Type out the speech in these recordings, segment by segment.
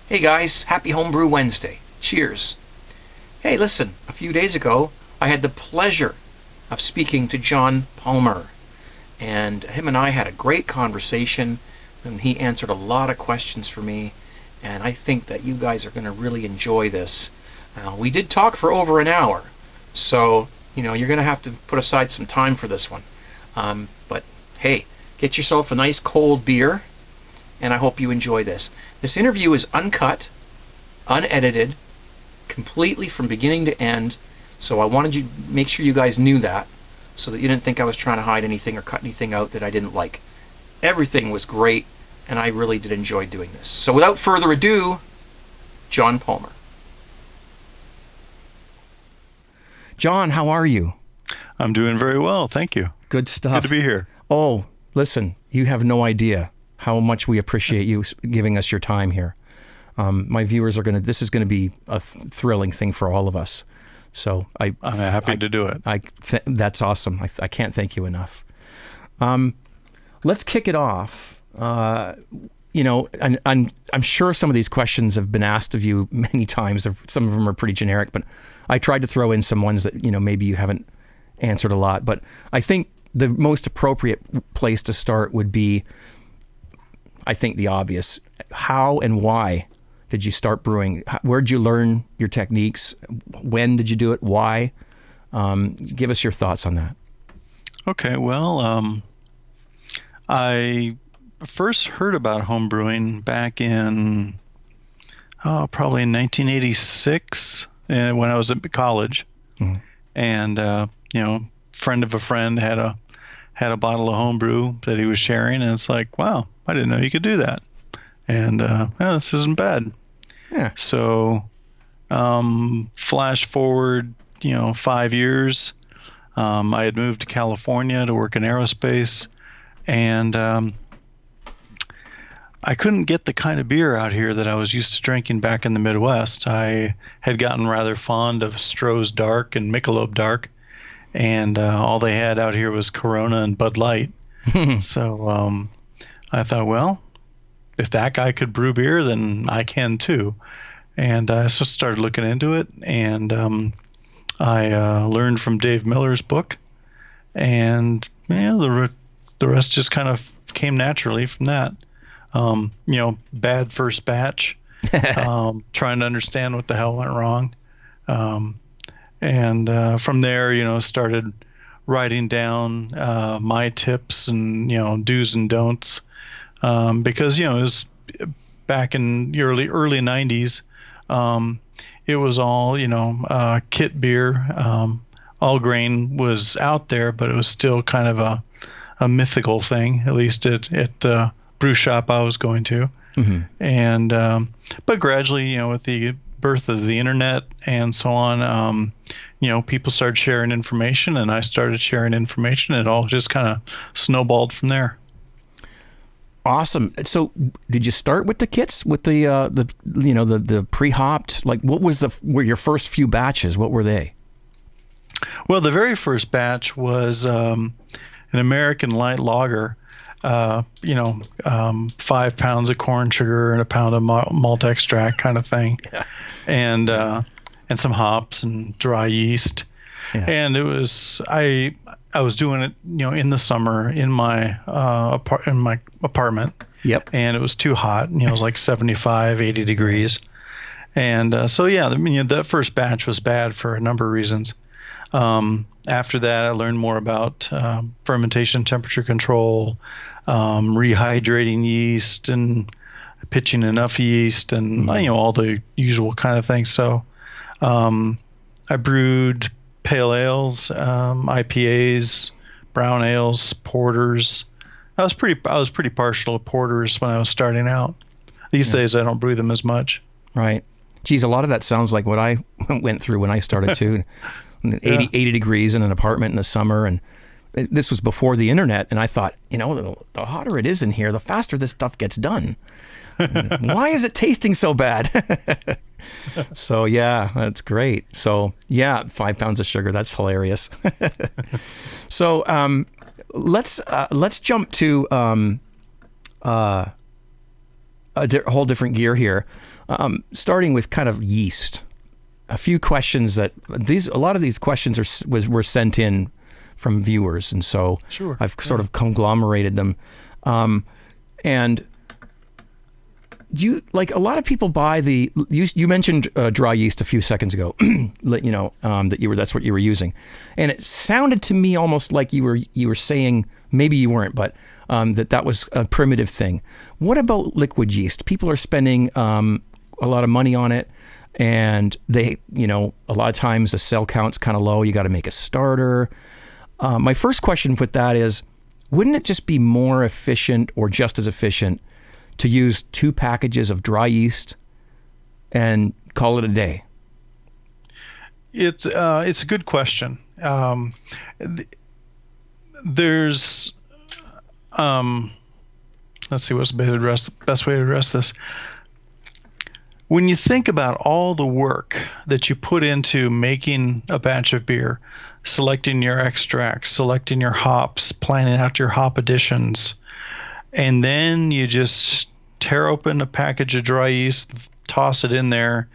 Hey guys, happy Homebrew Wednesday. Cheers. Hey, listen, a few days ago, I had the pleasure of speaking to John Palmer. And him and I had a great conversation, and he answered a lot of questions for me. And I think that you guys are going to really enjoy this. We did talk for over an hour, so, you're going to have to put aside some time for this one. But hey, get yourself a nice cold beer, and I hope you enjoy this. This interview is uncut, unedited, completely from beginning to end, so I wanted you to make sure you guys knew that, so that you didn't think I was trying to hide anything or cut anything out that I didn't like. Everything was great, and I really did enjoy doing this. So without further ado, John Palmer. John, how are you? I'm doing very well, thank you. Good stuff. Good to be here. Oh, listen, you have no idea how much we appreciate you giving us your time here. My viewers this is going to be a thrilling thing for all of us. So I'm happy to do it. That's awesome. I can't thank you enough. Let's kick it off. And I'm sure some of these questions have been asked of you many times. Some of them are pretty generic, but I tried to throw in some ones that, maybe you haven't answered a lot. But I think the most appropriate place to start would be, I think, the obvious. How and why did you start brewing? Where did you learn your techniques? When did you do it? Why? Give us your thoughts on that. Okay, well, I first heard about home brewing back in, probably in 1986, when I was at college. Mm-hmm. And, friend of a friend had a bottle of homebrew that he was sharing, and it's like, wow, I didn't know you could do that. And this isn't bad. Yeah. So, flash forward, 5 years. I had moved to California to work in aerospace, and I couldn't get the kind of beer out here that I was used to drinking back in the Midwest. I had gotten rather fond of Stroh's Dark and Michelob Dark, and all they had out here was Corona and Bud Light. So I thought, well, if that guy could brew beer, then I can too. And so started looking into it, and I learned from Dave Miller's book, and the rest just kind of came naturally from that. Bad first batch, trying to understand what the hell went wrong. And from there, started writing down my tips and, do's and don'ts. Because, it was back in the early 90s, it was all, kit beer. All grain was out there, but it was still kind of a mythical thing, at least at the brew shop I was going to. Mm-hmm. And but gradually, with the birth of the internet and so on, people started sharing information, and I started sharing information, and it all just kind of snowballed from there. Awesome. So, did you start with the kits, with the pre-hopped? Like, what were your first few batches? What were they? Well, the very first batch was an American light lager. 5 pounds of corn sugar and a pound of malt extract, kind of thing, yeah. And some hops and dry yeast. Yeah. And it was I was doing it, in the summer in my apartment. Yep. And it was too hot. It was like 75, 80 degrees. And that first batch was bad for a number of reasons. After that, I learned more about fermentation, temperature control, rehydrating yeast, and pitching enough yeast, and all the usual kind of things. So, I brewed pale ales, IPAs, brown ales, porters. I was pretty partial to porters when I was starting out. These days, I don't brew them as much. Right. Geez, a lot of that sounds like what I went through when I started too. 80 degrees in an apartment in the summer, and this was before the internet, and I thought, the hotter it is in here, the faster this stuff gets done. Why is it tasting so bad? So yeah, that's great. So yeah, 5 pounds of sugar, that's hilarious. So let's jump to a whole different gear here. Starting with kind of yeast. A few questions a lot of these questions were sent in from viewers, and so sure. I've sort of conglomerated them. And a lot of people buy you mentioned dry yeast a few seconds ago, that's what you were using, and it sounded to me almost like you were saying, maybe you weren't, but that was a primitive thing. What about liquid yeast? People are spending a lot of money on it, and they, a lot of times the cell count's kind of low. You got to make a starter. My first question with that is, wouldn't it just be more efficient or just as efficient to use 2 packages of dry yeast and call it a day? It's a good question. There's let's see, what's the best way to address this. When you think about all the work that you put into making a batch of beer, selecting your extracts, selecting your hops, planning out your hop additions, and then you just tear open a package of dry yeast, toss it in there,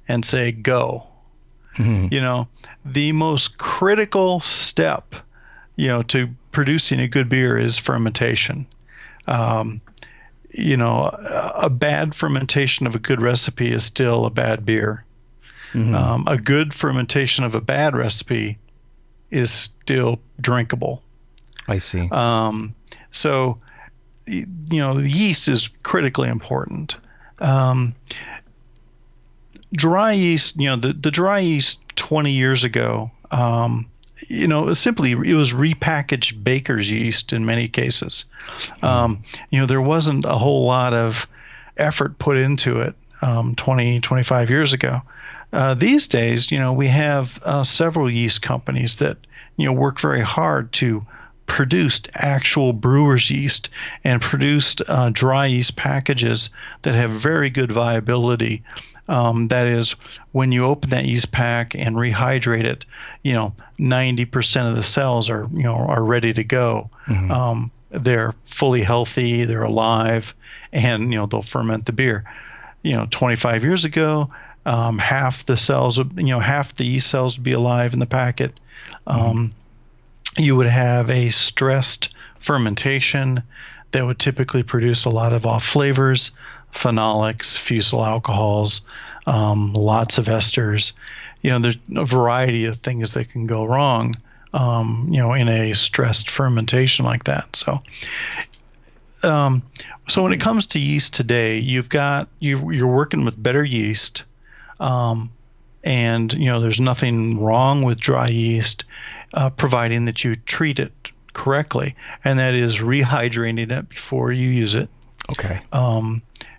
and say, go. Mm-hmm. The most critical step, to producing a good beer is fermentation. A bad fermentation of a good recipe is still a bad beer. Mm-hmm. A good fermentation of a bad recipe is still drinkable. I see. So, the yeast is critically important. Dry yeast, the dry yeast 20 years ago, it was repackaged baker's yeast in many cases. There wasn't a whole lot of effort put into it 20, 25 years ago. These days, we have several yeast companies that, work very hard to produce actual brewer's yeast and produced dry yeast packages that have very good viability. That is, when you open that yeast pack and rehydrate it, 90% of the cells are ready to go. Mm-hmm. They're fully healthy, they're alive, and they'll ferment the beer. 25 years ago, half the yeast cells would be alive in the packet. Mm-hmm. You would have a stressed fermentation that would typically produce a lot of off flavors, phenolics, fusel alcohols, lots of esters. There's a variety of things that can go wrong, in a stressed fermentation like that. So when it comes to yeast today, you're working with better yeast, and there's nothing wrong with dry yeast, providing that you treat it correctly, and that is rehydrating it before you use it. Okay.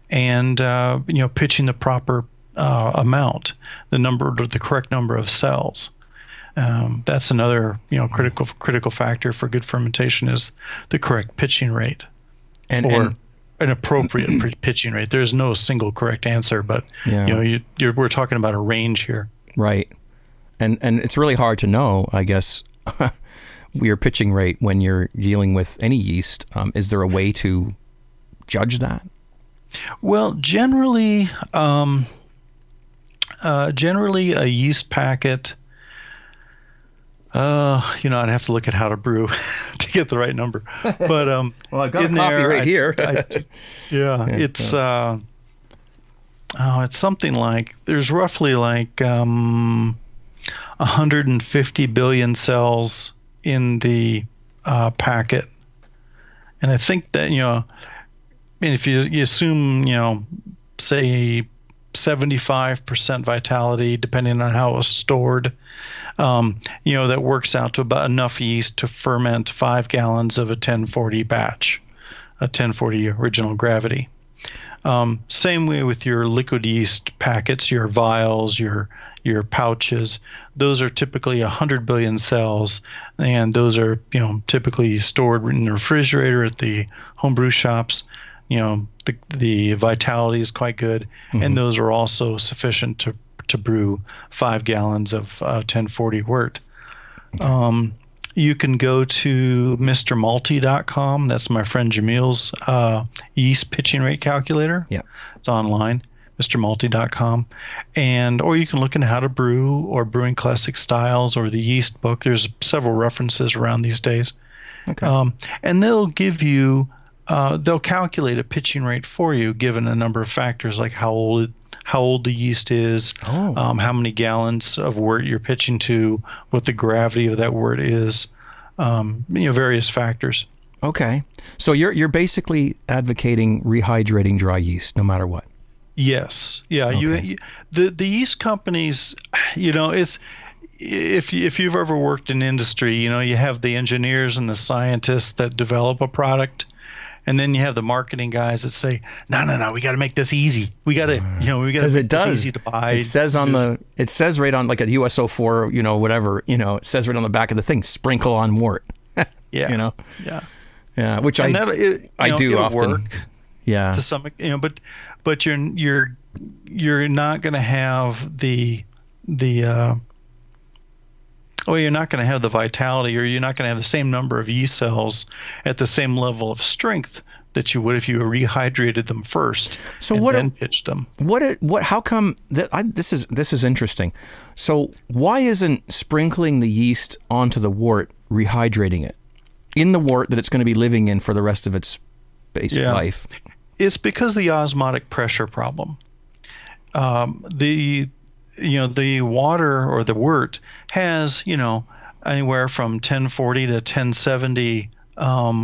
And pitching the proper amount, the correct number of cells. That's another critical factor for good fermentation is the correct pitching rate, or an appropriate pitching rate. There's no single correct answer, but we're talking about a range here. Right. And it's really hard to know, I guess, your pitching rate when you're dealing with any yeast. Is there a way to judge that? Well, generally a yeast packet, I'd have to look at how to brew to get the right number. But well, I've got a copy right here. It's something like, there's roughly like 150 billion cells in the packet, and I think that if you assume say 75% vitality, depending on how it was stored, that works out to about enough yeast to ferment 5 gallons of a 1040 batch, a 1040 original gravity. Same way with your liquid yeast packets, your vials, your pouches. Those are typically 100 billion cells, and those are typically stored in the refrigerator at the homebrew shops. The vitality is quite good, mm-hmm. and those are also sufficient to brew 5 gallons of 1040 wort. Okay. You can go to MrMalty.com. That's my friend Jamil's yeast pitching rate calculator. Yeah, it's online. mrmalty.com, and or you can look into How to Brew or Brewing Classic Styles or the Yeast book. There's several references around these days. Okay. And they'll give you, they'll calculate a pitching rate for you given a number of factors like how old the yeast is, how many gallons of wort you're pitching to, what the gravity of that wort is, various factors. Okay. So you're basically advocating rehydrating dry yeast no matter what. Yes. Yeah. Okay. The yeast companies, it's if you've ever worked in industry, you have the engineers and the scientists that develop a product, and then you have the marketing guys that say, no, we got to make this easy. We got to, we got to make this easy to buy. It says it says right on like a US04, whatever, it says right on the back of the thing, sprinkle on wort. Yeah. Yeah. Which I do often. Work, yeah. To some, but you're not going to have you're not going to have the vitality, or you're not going to have the same number of yeast cells at the same level of strength that you would if you rehydrated them first then pitched them. How come this is interesting. So why isn't sprinkling the yeast onto the wort rehydrating it in the wort that it's going to be living in for the rest of its basic life? It's because of the osmotic pressure problem. The water or the wort has, anywhere from 1040 to 1070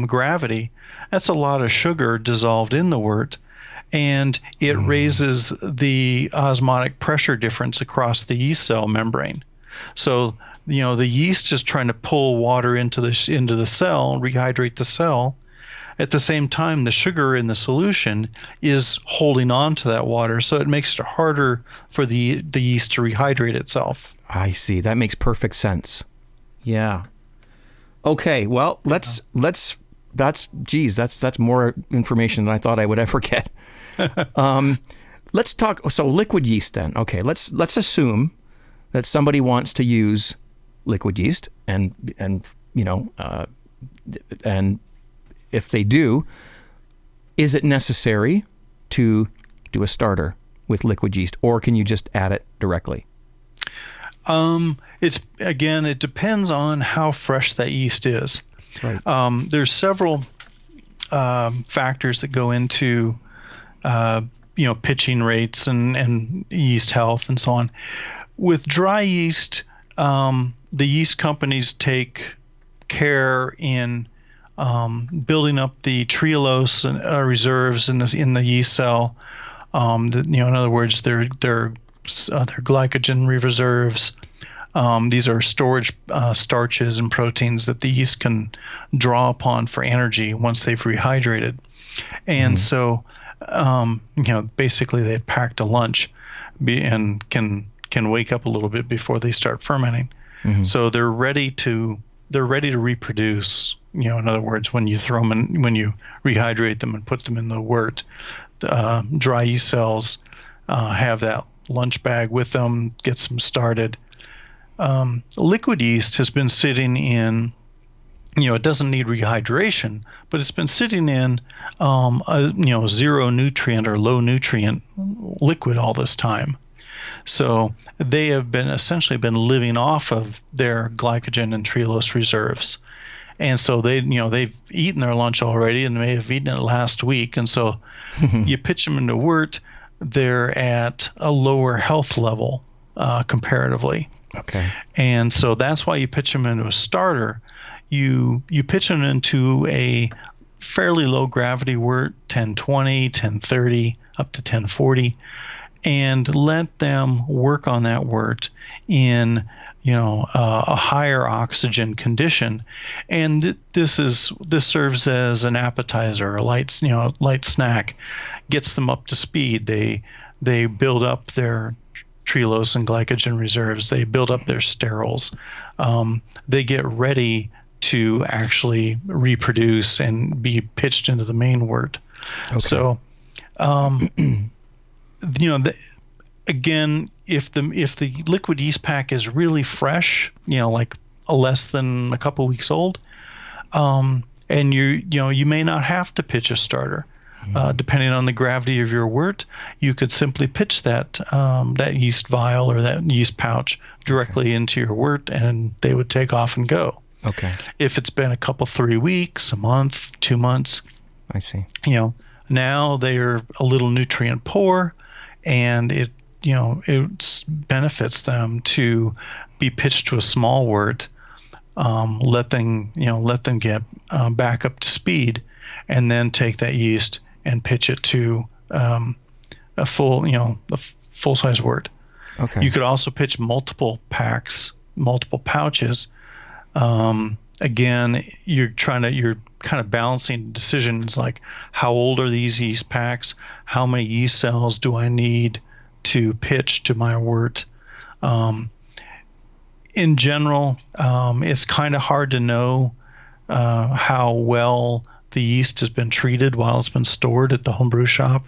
gravity. That's a lot of sugar dissolved in the wort, and it raises the osmotic pressure difference across the yeast cell membrane. So, the yeast is trying to pull water into the cell, rehydrate the cell. At the same time, the sugar in the solution is holding on to that water, so it makes it harder for the yeast to rehydrate itself. I see. That makes perfect sense. Yeah. Okay. Well, that's more information than I thought I would ever get. Let's talk. So liquid yeast then. Okay. Let's assume that somebody wants to use liquid yeast, and if they do, is it necessary to do a starter with liquid yeast, or can you just add it directly? It depends on how fresh that yeast is. Right. There's several factors that go into pitching rates and yeast health and so on. With dry yeast, the yeast companies take care in building up the trehalose reserves in the yeast cell. In other words, their glycogen reserves. These are storage starches and proteins that the yeast can draw upon for energy once they've rehydrated. And so, basically they packed a lunch and can wake up a little bit before they start fermenting. So they're ready to reproduce. In other words, when you throw them in, when you rehydrate them and put them in the wort, dry yeast cells have that lunch bag with them, gets them started. Liquid yeast has been sitting in, it doesn't need rehydration, but it's been sitting in a zero nutrient or low nutrient liquid all this time. So they have essentially been living off of their glycogen and trehalose reserves. And so they've eaten their lunch already, and may have eaten it last week. And so you pitch them into wort, they're at a lower health level comparatively. Okay. And so that's why you pitch them into a starter. You pitch them into a fairly low gravity wort, 1020, 1030, up to 1040, and let them work on that wort in a higher oxygen condition, and this serves as an appetizer, a light snack, gets them up to speed. They build up their trehalose and glycogen reserves. They build up their sterols. They get ready to actually reproduce and be pitched into the main wort. Okay. So, again, if the liquid yeast pack is really fresh, like less than a couple weeks old, and you may not have to pitch a starter. Depending on the gravity of your wort, you could simply pitch that yeast vial or that yeast pouch directly into your wort, and they would take off and go. Okay. If it's been a couple, 3 weeks, a month, 2 months, I see. Now they are a little nutrient poor, and it benefits them to be pitched to a small wort, let them get back up to speed, and then take that yeast and pitch it to a full size wort. Okay. You could also pitch multiple packs, multiple pouches. Again, you're kind of balancing decisions like, how old are these yeast packs? How many yeast cells do I need to pitch to my wort? In general, it's kind of hard to know how well the yeast has been treated while it's been stored at the homebrew shop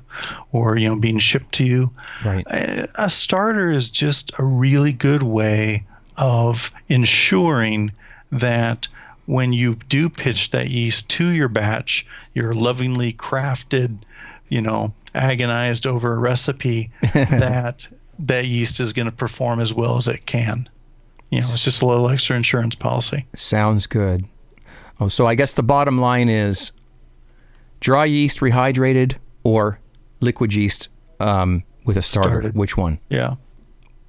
or being shipped to you. Right. A starter is just a really good way of ensuring that when you do pitch that yeast to your batch, your lovingly crafted, agonized over a recipe, that yeast is going to perform as well as it can. It's just a little extra insurance policy. Sounds good. Oh, so I guess the bottom line is dry yeast rehydrated or liquid yeast with a starter. Which one? Yeah.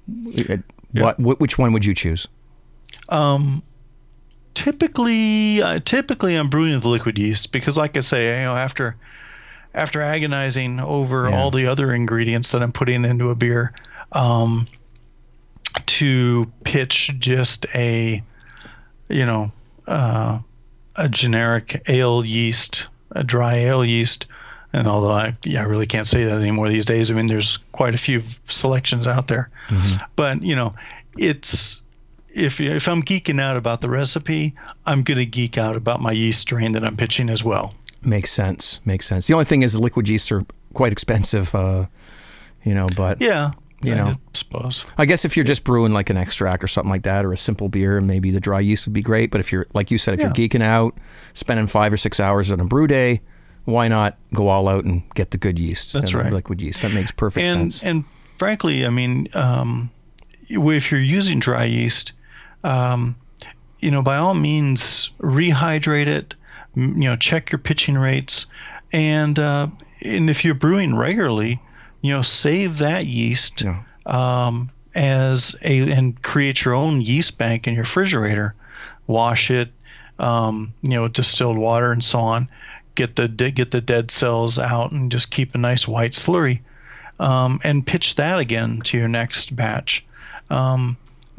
Which one would you choose? Typically I'm brewing with liquid yeast because, like I say, after agonizing over all the other ingredients that I'm putting into a beer, to pitch just a generic ale yeast, a dry ale yeast, and although I really can't say that anymore these days. I mean, there's quite a few selections out there, but it's. If I'm geeking out about the recipe, I'm going to geek out about my yeast strain that I'm pitching as well. Makes sense. The only thing is the liquid yeasts are quite expensive, but... Yeah, I suppose. I guess if you're just brewing like an extract or something like that, or a simple beer, maybe the dry yeast would be great. But if you're, like you said, if you're geeking out, spending 5 or 6 hours on a brew day, why not go all out and get the good yeast? That's right. Liquid yeast. That makes perfect sense. And frankly, I mean, if you're using dry yeast... by all means, rehydrate it. Check your pitching rates, and if you're brewing regularly, save that yeast and create your own yeast bank in your refrigerator. Wash it, distilled water and so on. Get the dead cells out and just keep a nice white slurry, and pitch that again to your next batch.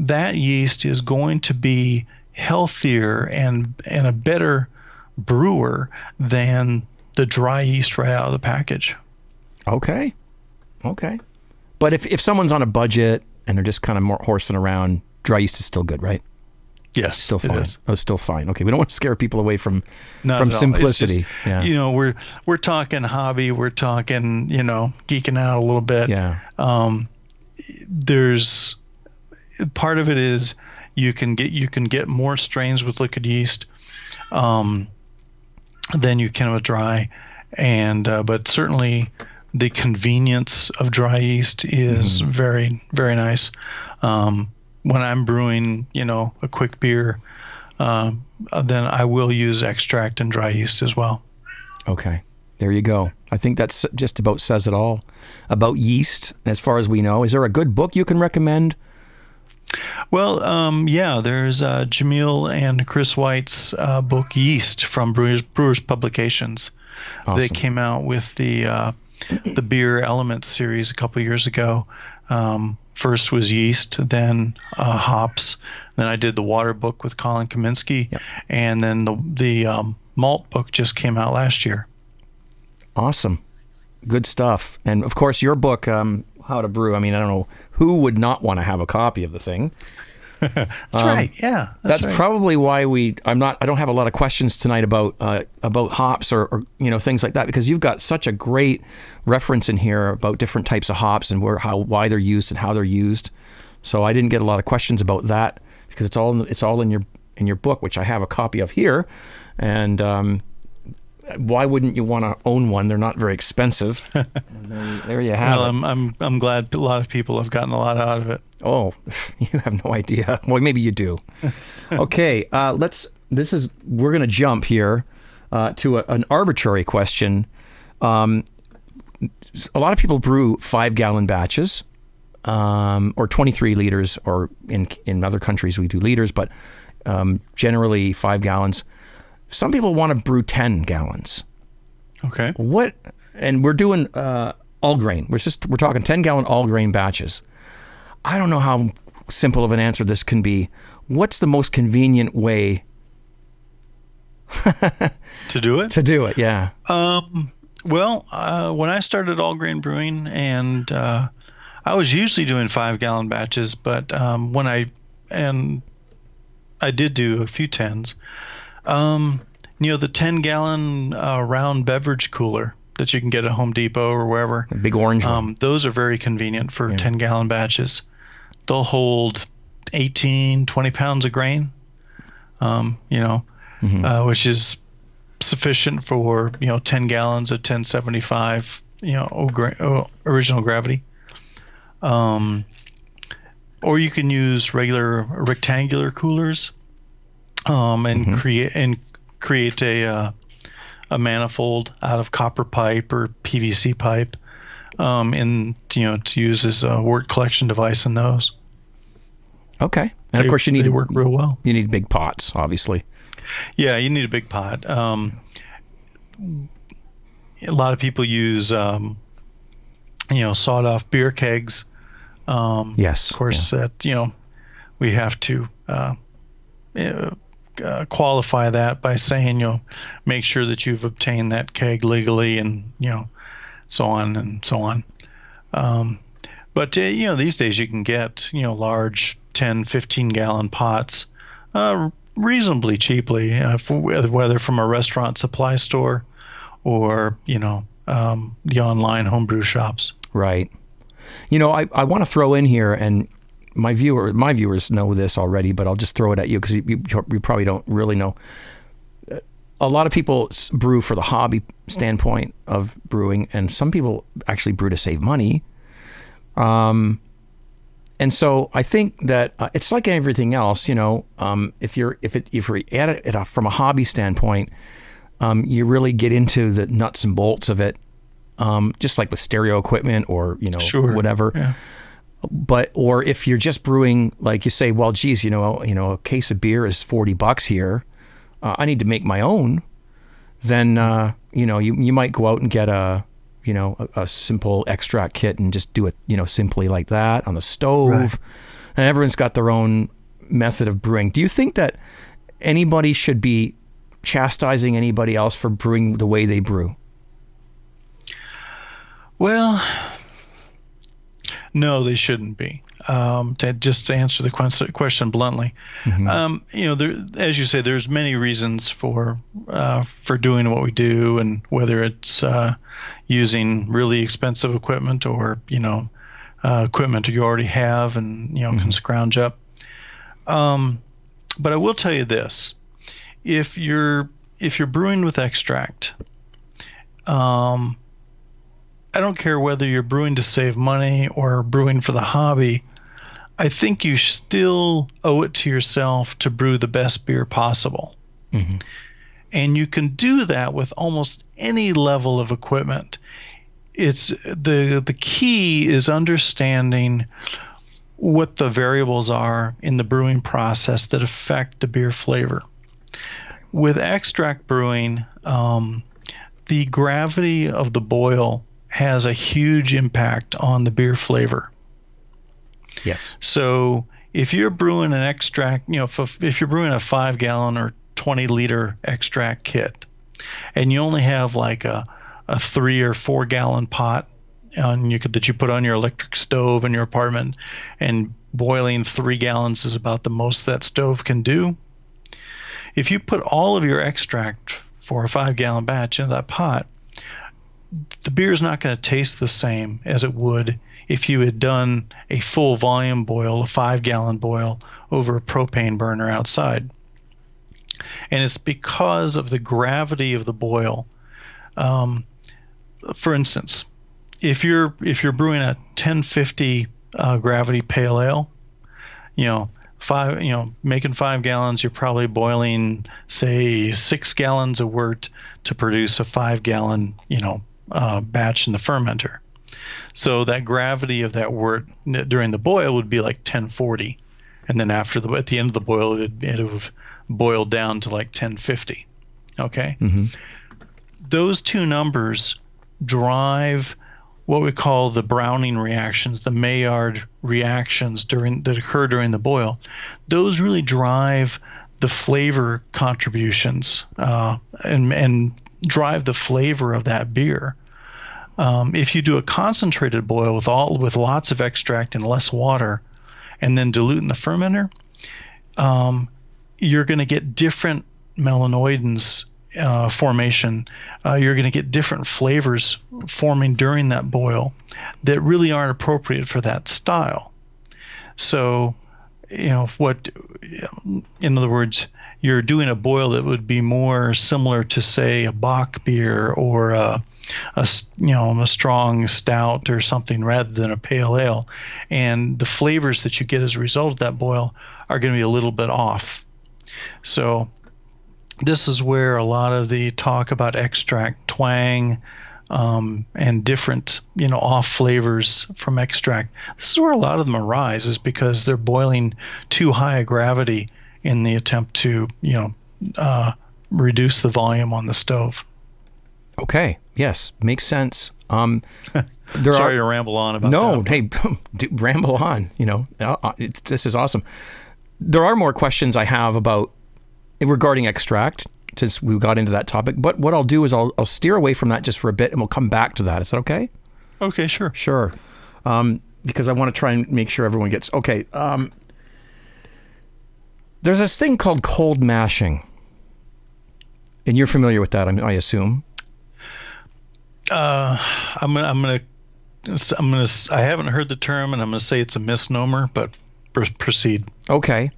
That yeast is going to be healthier and a better brewer than the dry yeast right out of the package. Okay. But if someone's on a budget and they're just kind of more horsing around, dry yeast is still good, right? Yes, still fine. It is. Oh, still fine. Okay, we don't want to scare people away from simplicity. Just, we're talking hobby. We're talking geeking out a little bit. Yeah. There's part of it is you can get more strains with liquid yeast than you can with dry, and but certainly the convenience of dry yeast is very, very nice. When I'm brewing, a quick beer, then I will use extract and dry yeast as well. Okay, there you go. I think that's just about says it all about yeast as far as we know. Is there a good book you can recommend? Well, there's Jamil and Chris White's book Yeast from Brewers Publications. Awesome. They came out with the Beer Elements series a couple years ago. First was yeast, then hops. Then I did the water book with Colin Kaminsky, and then the malt book just came out last year. Awesome. Good stuff. And of course, your book, How to Brew. I mean, I don't know who would not want to have a copy of the thing. That's right. Yeah. That's right. Probably why I don't have a lot of questions tonight about hops or things like that, because you've got such a great reference in here about different types of hops and why they're used and how they're used. So I didn't get a lot of questions about that because it's all in your book, which I have a copy of here. And why wouldn't you want to own one? They're not very expensive. And there you have it. I'm glad a lot of people have gotten a lot out of it. Oh, you have no idea. Well, maybe you do. Okay, we're going to jump here to an arbitrary question. A lot of people brew 5-gallon batches, or 23 liters, or in other countries we do liters, but generally 5 gallons. Some people want to brew 10 gallons. Okay. And we're doing all grain. We're talking 10-gallon all grain batches. I don't know how simple of an answer this can be. What's the most convenient way to do it? To do it, yeah. When I started all grain brewing, and I was usually doing 5-gallon batches, but when I did do a few 10s. The 10-gallon round beverage cooler that you can get at Home Depot or wherever. A big orange one. Those are very convenient for 10-gallon batches. They'll hold 18, 20 pounds of grain, which is sufficient for, 10 gallons of 1075, original gravity. Or you can use regular rectangular coolers, and create a manifold out of copper pipe or PVC pipe, to use as a wort collection device in those. Okay, and of course they work real well. You need big pots, obviously. Yeah, you need a big pot. A lot of people use, sawed-off beer kegs. Yes. Of course, we have to qualify that by saying, make sure that you've obtained that keg legally, and so on and so on. But these days you can get large 10, 15-gallon pots reasonably cheaply, whether from a restaurant supply store or the online homebrew shops. Right. I want to throw in here, and my viewers know this already, but I'll just throw it at you because you probably don't really know. A lot of people brew for the hobby standpoint of brewing, and some people actually brew to save money. And so I think that it's like everything else, if you're at it from a hobby standpoint, you really get into the nuts and bolts of it, just like with stereo equipment or Sure. whatever. Yeah. Or if you're just brewing, like you say, well, geez, a case of beer is $40 here. I need to make my own. Then you might go out and get a simple extract kit and just do it, simply like that on the stove. Right. And everyone's got their own method of brewing. Do you think that anybody should be chastising anybody else for brewing the way they brew? Well, no, they shouldn't be. To answer the question bluntly, as you say, there's many reasons for doing what we do, and whether it's using really expensive equipment or equipment you already have and can scrounge up. But I will tell you this: if you're brewing with extract, I don't care whether you're brewing to save money or brewing for the hobby. I think you still owe it to yourself to brew the best beer possible. Mm-hmm. And you can do that with almost any level of equipment. It's the key is understanding what the variables are in the brewing process that affect the beer flavor. With extract brewing, the gravity of the boil has a huge impact on the beer flavor. Yes. So if you're brewing an extract, if you're brewing a 5-gallon or 20-liter extract kit, and you only have like a 3 or 4-gallon pot that you put on your electric stove in your apartment, and boiling 3 gallons is about the most that stove can do. If you put all of your extract for a 5-gallon batch into that pot, the beer is not going to taste the same as it would if you had done a full volume boil, a 5-gallon boil, over a propane burner outside. And it's because of the gravity of the boil For instance, if you're brewing a 1050 gravity pale ale, making 5 gallons, you're probably boiling, say, 6 gallons of wort to produce a 5-gallon, batch in the fermenter. So that gravity of that wort during the boil would be like 1040, and then at the end of the boil, it would have boiled down to like 1050. Okay. Mm-hmm. Those two numbers drive what we call the Browning reactions, the Maillard reactions that occur during the boil. Those really drive the flavor contributions and drive the flavor of that beer. If you do a concentrated boil with lots of extract and less water, and then dilute in the fermenter, you're going to get different melanoidins formation. You're going to get different flavors forming during that boil that really aren't appropriate for that style. So, in other words, you're doing a boil that would be more similar to, say, a Bock beer or a strong stout or something rather than a pale ale, and the flavors that you get as a result of that boil are going to be a little bit off. So this is where a lot of the talk about extract twang and different off flavors from extract, this is where a lot of them arise, is because they're boiling too high a gravity in the attempt to reduce the volume on the stove. Okay. Yes, makes sense. Sorry to ramble on about that. No, hey, ramble on. This is awesome. There are more questions I have regarding extract, since we got into that topic. But what I'll do is I'll steer away from that just for a bit, and we'll come back to that. Is that okay? Okay, sure. Sure. Because I want to try and make sure everyone gets... Okay. There's this thing called cold mashing. And you're familiar with that, I assume. I haven't heard the term, and I'm gonna say it's a misnomer, but proceed. Okay.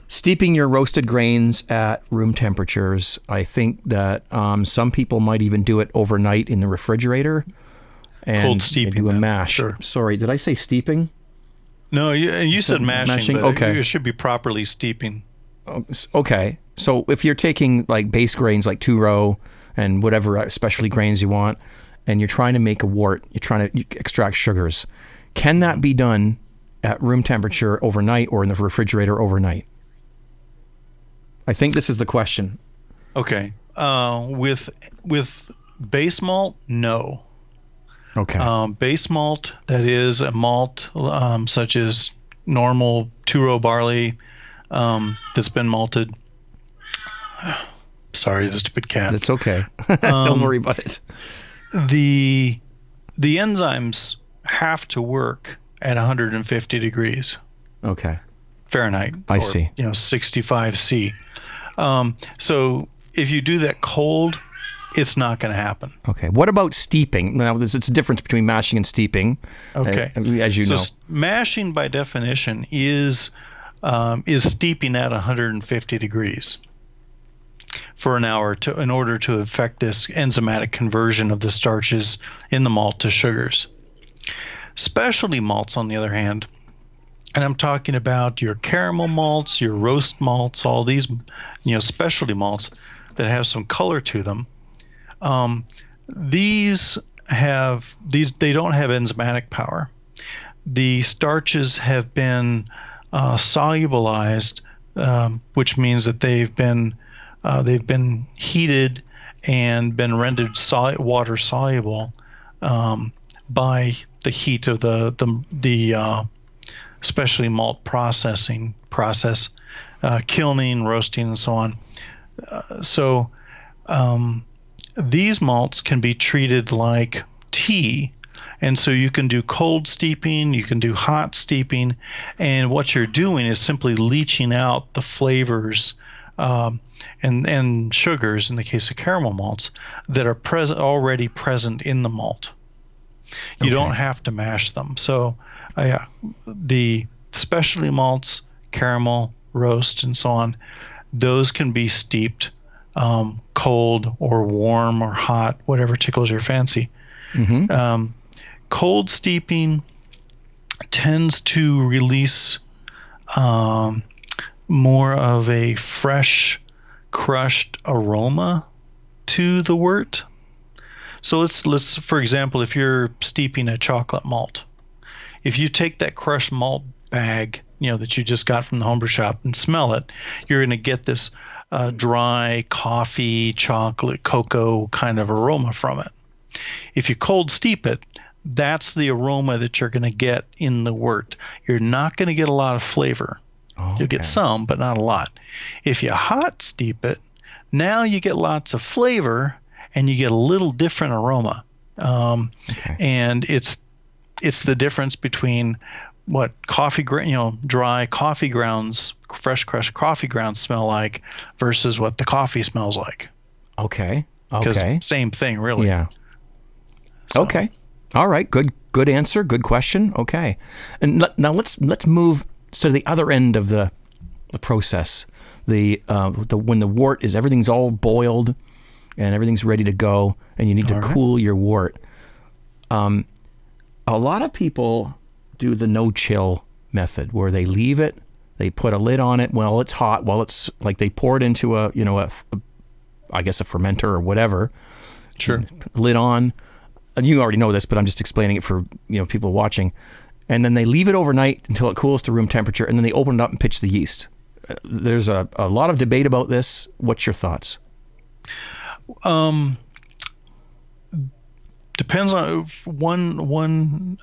Steeping your roasted grains at room temperatures. I think that some people might even do it overnight in the refrigerator and cold steeping, do a mash. Sure. Sorry, did I say steeping? No, you said mashing, but okay. It should be properly steeping. Okay. So if you're taking like base grains like 2-row and whatever specialty grains you want, and you're trying to make a wort, you're trying to extract sugars, can that be done at room temperature overnight or in the refrigerator overnight? I think this is the question. Okay. With base malt, no. Okay. Base malt, that is a malt such as normal 2-row barley that's been malted. Sorry, the stupid cat. It's okay. Don't worry about it. The enzymes have to work at 150 degrees. Okay. Fahrenheit. I see. 65 C. So if you do that cold, it's not going to happen. Okay. What about steeping? Now, it's a difference between mashing and steeping. Okay. As you know. Mashing by definition is steeping at 150 degrees for an hour in order to effect this enzymatic conversion of the starches in the malt to sugars. Specialty malts, on the other hand, and I'm talking about your caramel malts, your roast malts, all these, specialty malts that have some color to them. These don't have enzymatic power. The starches have been solubilized, which means that they've been heated and been rendered water soluble by the heat of the specialty malt process, kilning, roasting, and so on. These malts can be treated like tea, and so you can do cold steeping, you can do hot steeping, and what you're doing is simply leaching out the flavors and sugars, in the case of caramel malts, that are already present in the malt. You don't have to mash them. So the specialty malts, caramel, roast, and so on, those can be steeped cold or warm or hot, whatever tickles your fancy. Cold steeping tends to release more of a fresh, crushed aroma to the wort. So let's for example, if you're steeping a chocolate malt, if you take that crushed malt bag, that you just got from the homebrew shop and smell it, you're going to get this dry coffee, chocolate, cocoa kind of aroma from it. If you cold steep it, that's the aroma that you're going to get in the wort. You're not going to get a lot of flavor. Okay. You'll get some, but not a lot. If you hot steep it, now you get lots of flavor and you get a little different aroma. And it's the difference between what dry coffee grounds, fresh crushed coffee grounds smell like versus what the coffee smells like. Okay. Because same thing, really. Yeah. So. Okay. All right. Good answer. Good question. Okay. And now let's move to the other end of the process. When the wort is, everything's all boiled and everything's ready to go, and you need to cool your wort. A lot of people do the no chill method, where they leave it, they put a lid on it while it's hot, while it's like they pour it into a fermenter or whatever. Sure. Lid on. And you already know this, but I'm just explaining it for people watching. And then they leave it overnight until it cools to room temperature, and then they open it up and pitch the yeast. There's a lot of debate about this. What's your thoughts? Depends on one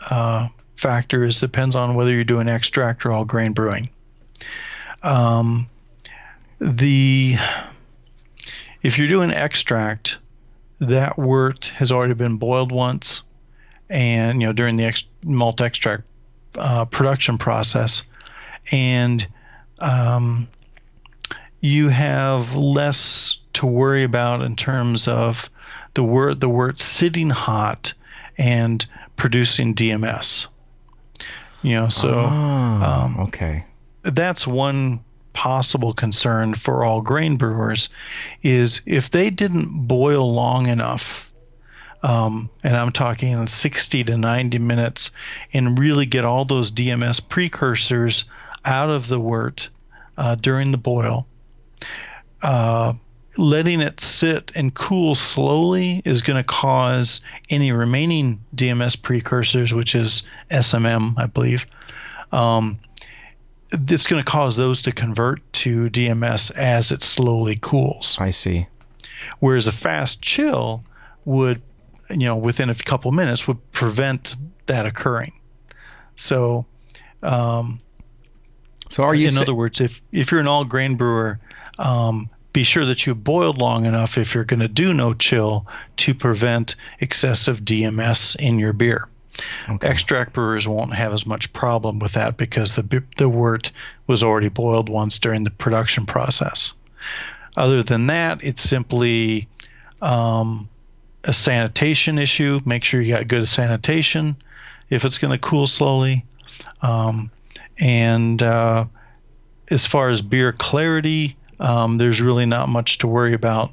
factor is depends on whether you're doing extract or all grain brewing. If you're doing extract, that wort has already been boiled once, and during the malt extract production process, and you have less to worry about in terms of the wort sitting hot and producing DMS. Okay. That's one possible concern for all grain brewers, is if they didn't boil long enough, and I'm talking 60 to 90 minutes, and really get all those DMS precursors out of the wort during the boil, letting it sit and cool slowly is going to cause any remaining DMS precursors, which is SMM, I believe, it's going to cause those to convert to DMS as it slowly cools. I see. Whereas a fast chill would, within a couple minutes, would prevent that occurring. So, are you? In other words, if you're an all grain brewer, be sure that you boiled long enough if you're going to do no chill to prevent excessive DMS in your beer. Okay. Extract brewers won't have as much problem with that because the wort was already boiled once during the production process. Other than that, it's simply a sanitation issue. Make sure you got good sanitation if it's going to cool slowly. And as far as beer clarity, there's really not much to worry about.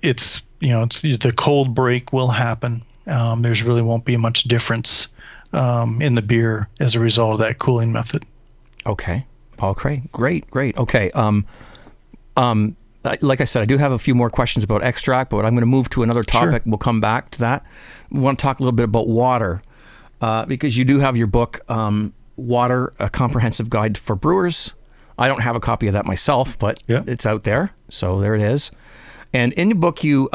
It's the cold break will happen. There's really won't be much difference in the beer as a result of that cooling method. Okay. Great. Okay. Like I said, I do have a few more questions about extract, but I'm going to move to another topic. Sure. We'll come back to that. We want to talk a little bit about water, because you do have your book, Water, A Comprehensive Guide for Brewers. I don't have a copy of that myself, but It's out there. So there it is. And in the book, you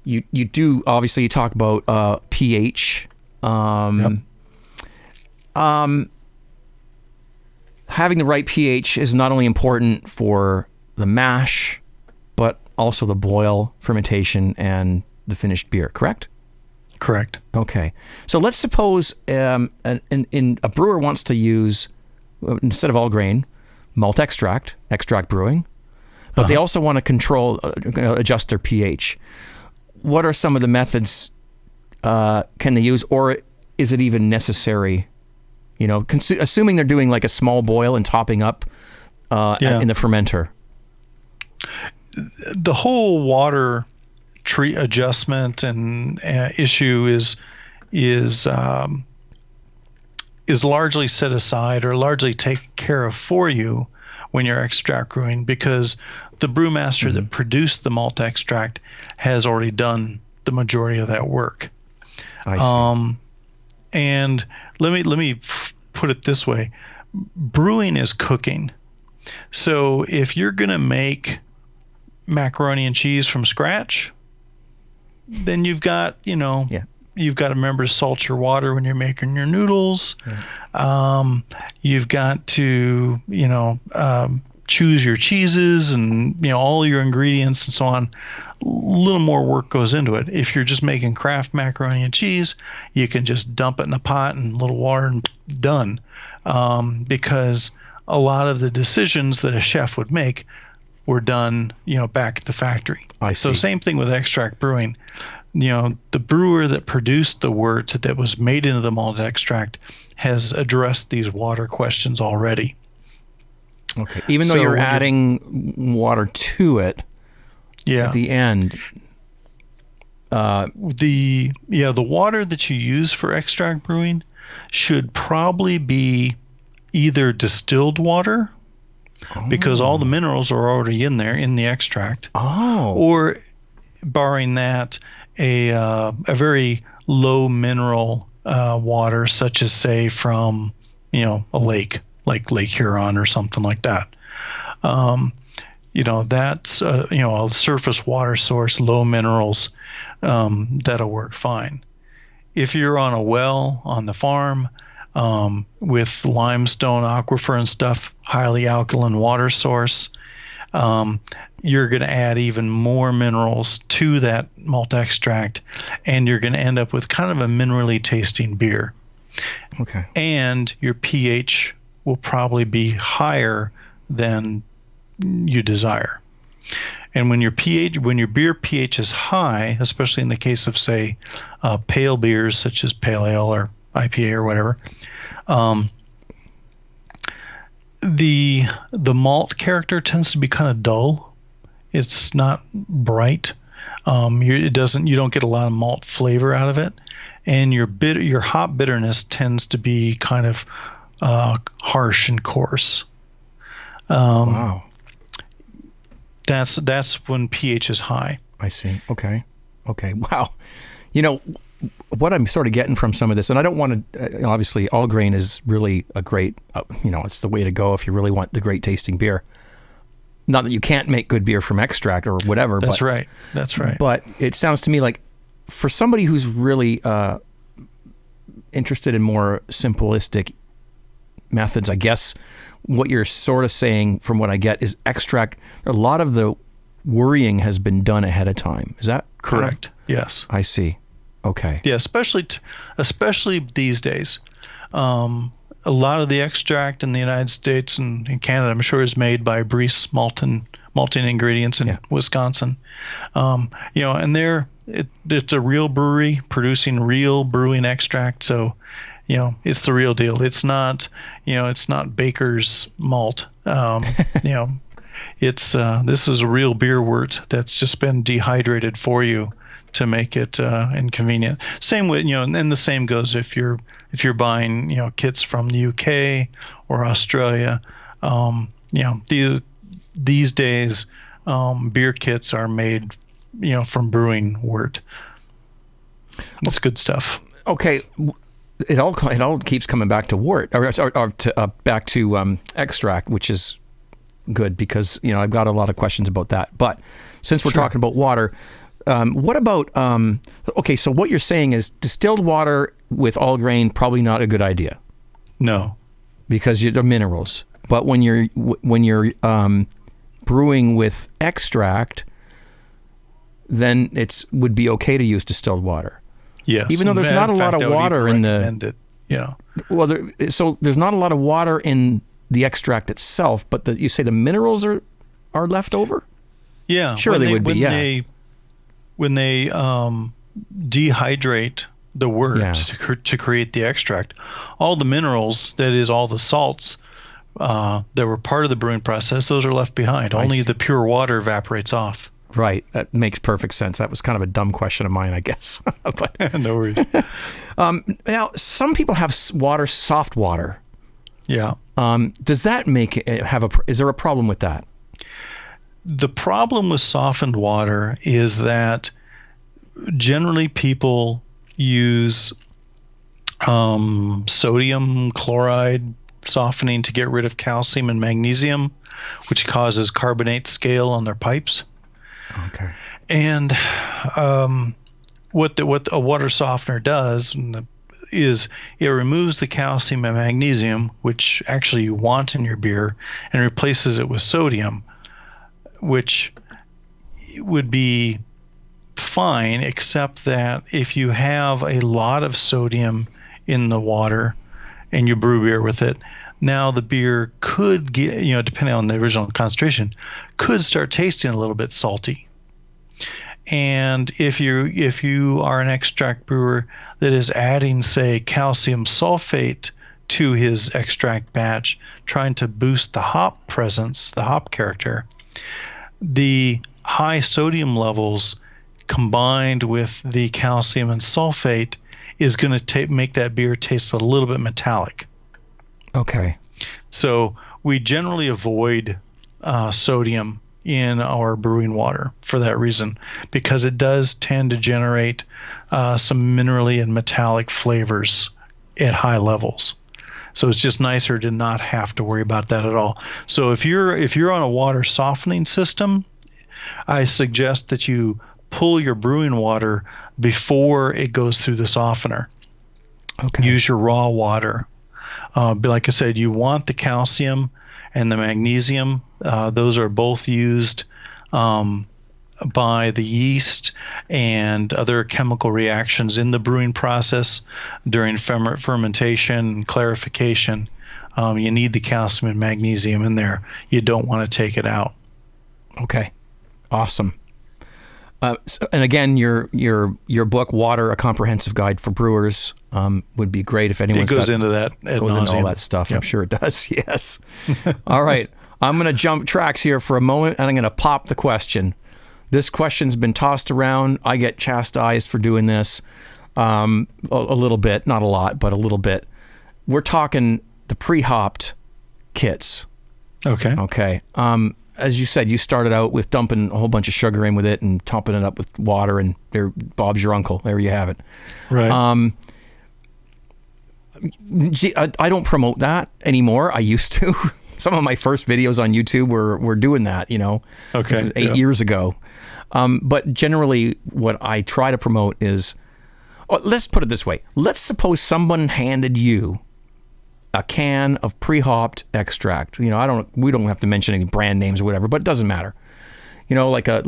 do, obviously, you talk about pH. Having the right pH is not only important for the mash, but also the boil, fermentation, and the finished beer, correct? Correct. Okay. So let's suppose a brewer wants to use, instead of all grain, malt extract brewing, but they also want to adjust their pH. What are some of the methods can they use, or is it even necessary? Assuming they're doing like a small boil and topping up in the fermenter. the whole water treat adjustment and issue is largely set aside or largely taken care of for you when you're extract brewing, because the brewmaster that produced the malt extract has already done the majority of that work. I see. And let me put it this way: brewing is cooking. So if you're gonna make macaroni and cheese from scratch, then you've got you've got to remember to salt your water when you're making your noodles. Yeah. You've got to choose your cheeses and all your ingredients and so on. A little more work goes into it. If you're just making Kraft macaroni and cheese, you can just dump it in the pot and a little water and done. Because a lot of the decisions that a chef would make were done, back at the factory. I see. So same thing with extract brewing. The brewer that produced the wort that was made into the malt extract has addressed these water questions already. Okay. Even though you're adding water to it at the end. The water that you use for extract brewing should probably be either distilled water, because all the minerals are already in there in the extract. Or, barring that, a very low mineral water, such as say from a lake, like Lake Huron or something like that. That's a surface water source, low minerals, that'll work fine. If you're on a well on the farm, with limestone aquifer and stuff, highly alkaline water source, you're going to add even more minerals to that malt extract, and you're going to end up with kind of a minerally tasting beer. Okay. And your pH will probably be higher than you desire. And when your beer pH is high, especially in the case of, say, pale beers such as pale ale or IPA or whatever, the malt character tends to be kind of dull. It's not bright. You don't get a lot of malt flavor out of it, and your hop bitterness tends to be kind of harsh and coarse. Wow. That's when pH is high. I see. Okay. Wow. What I'm sort of getting from some of this, and I don't want to, obviously all grain is really a great, it's the way to go if you really want the great tasting beer. Not that you can't make good beer from extract or whatever. That's right. But it sounds to me like for somebody who's really interested in more simplistic methods, I guess what you're sort of saying from what I get is extract, a lot of the worrying has been done ahead of time. Is that correct? Yes. I see. Okay. Yeah, especially these days. A lot of the extract in the United States and in Canada, I'm sure, is made by Brees Malting Ingredients in Wisconsin. And it's a real brewery producing real brewing extract. So, it's the real deal. It's not Baker's malt. This is a real beer wort that's just been dehydrated for you to make it inconvenient. Same with and the same goes if you're buying kits from the UK or Australia. These days beer kits are made from brewing wort. It's good stuff. Okay, it all keeps coming back to wort or back to extract, which is good because I've got a lot of questions about that. But since we're talking about water. What about, so what you're saying is distilled water with all grain, probably not a good idea. No. Because the minerals. But when you're brewing with extract, then would be okay to use distilled water. Yes. Even though there's not a lot of water in the... Yeah. Well, so there's not a lot of water in the extract itself, but you say the minerals are left over? Yeah. Sure, they would be, when they dehydrate the wort to create the extract, all the minerals, that is all the salts, that were part of the brewing process, those are left behind. Only the pure water evaporates off. Right. That makes perfect sense. That was kind of a dumb question of mine, I guess. But no worries. Now, some people have soft water. Yeah. Does that make it is there a problem with that? The problem with softened water is that generally people use sodium chloride softening to get rid of calcium and magnesium, which causes carbonate scale on their pipes. Okay. And what a water softener does is it removes the calcium and magnesium, which actually you want in your beer, and replaces it with sodium, which would be fine, except that if you have a lot of sodium in the water and you brew beer with it, now the beer could get, depending on the original concentration, could start tasting a little bit salty. And if you are an extract brewer that is adding, say, calcium sulfate to his extract batch, trying to boost the hop presence, the hop character, the high sodium levels combined with the calcium and sulfate is going to make that beer taste a little bit metallic. Okay. So we generally avoid sodium in our brewing water for that reason, because it does tend to generate some minerally and metallic flavors at high levels. So it's just nicer to not have to worry about that at all. So if you're on a water softening system, I suggest that you pull your brewing water before it goes through the softener. Okay. Use your raw water. But like I said, you want the calcium and the magnesium. Those are both used by the yeast and other chemical reactions in the brewing process during fermentation and clarification. You need the calcium and magnesium in there. You don't want to take it out. Okay. Awesome. And again, your book, Water: A Comprehensive Guide for Brewers, would be great if anyone goes into that. Goes into all that stuff. Yep. I'm sure it does. Yes. All right. I'm going to jump tracks here for a moment, and I'm going to pop the question. This question's been tossed around. I get chastised for doing this a little bit, not a lot, but a little bit. We're talking the pre-hopped kits. Okay. Okay. As you said, you started out with dumping a whole bunch of sugar in with it and topping it up with water, and there, Bob's your uncle. There you have it. Right. I don't promote that anymore. I used to. Some of my first videos on YouTube were doing that, Okay. This was 8 years ago. But generally, what I try to promote is, let's put it this way. Let's suppose someone handed you a can of pre-hopped extract. We don't have to mention any brand names or whatever, but it doesn't matter. Like a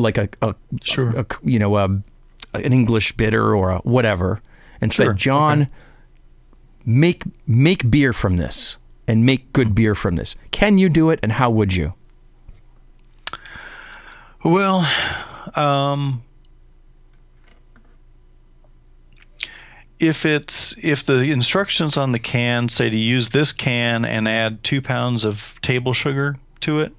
sure. an English bitter or a whatever, and sure. said, John, make beer from this and make good beer from this. Can you do it, and how would you? Well, if the instructions on the can say to use this can and add 2 pounds of table sugar to it,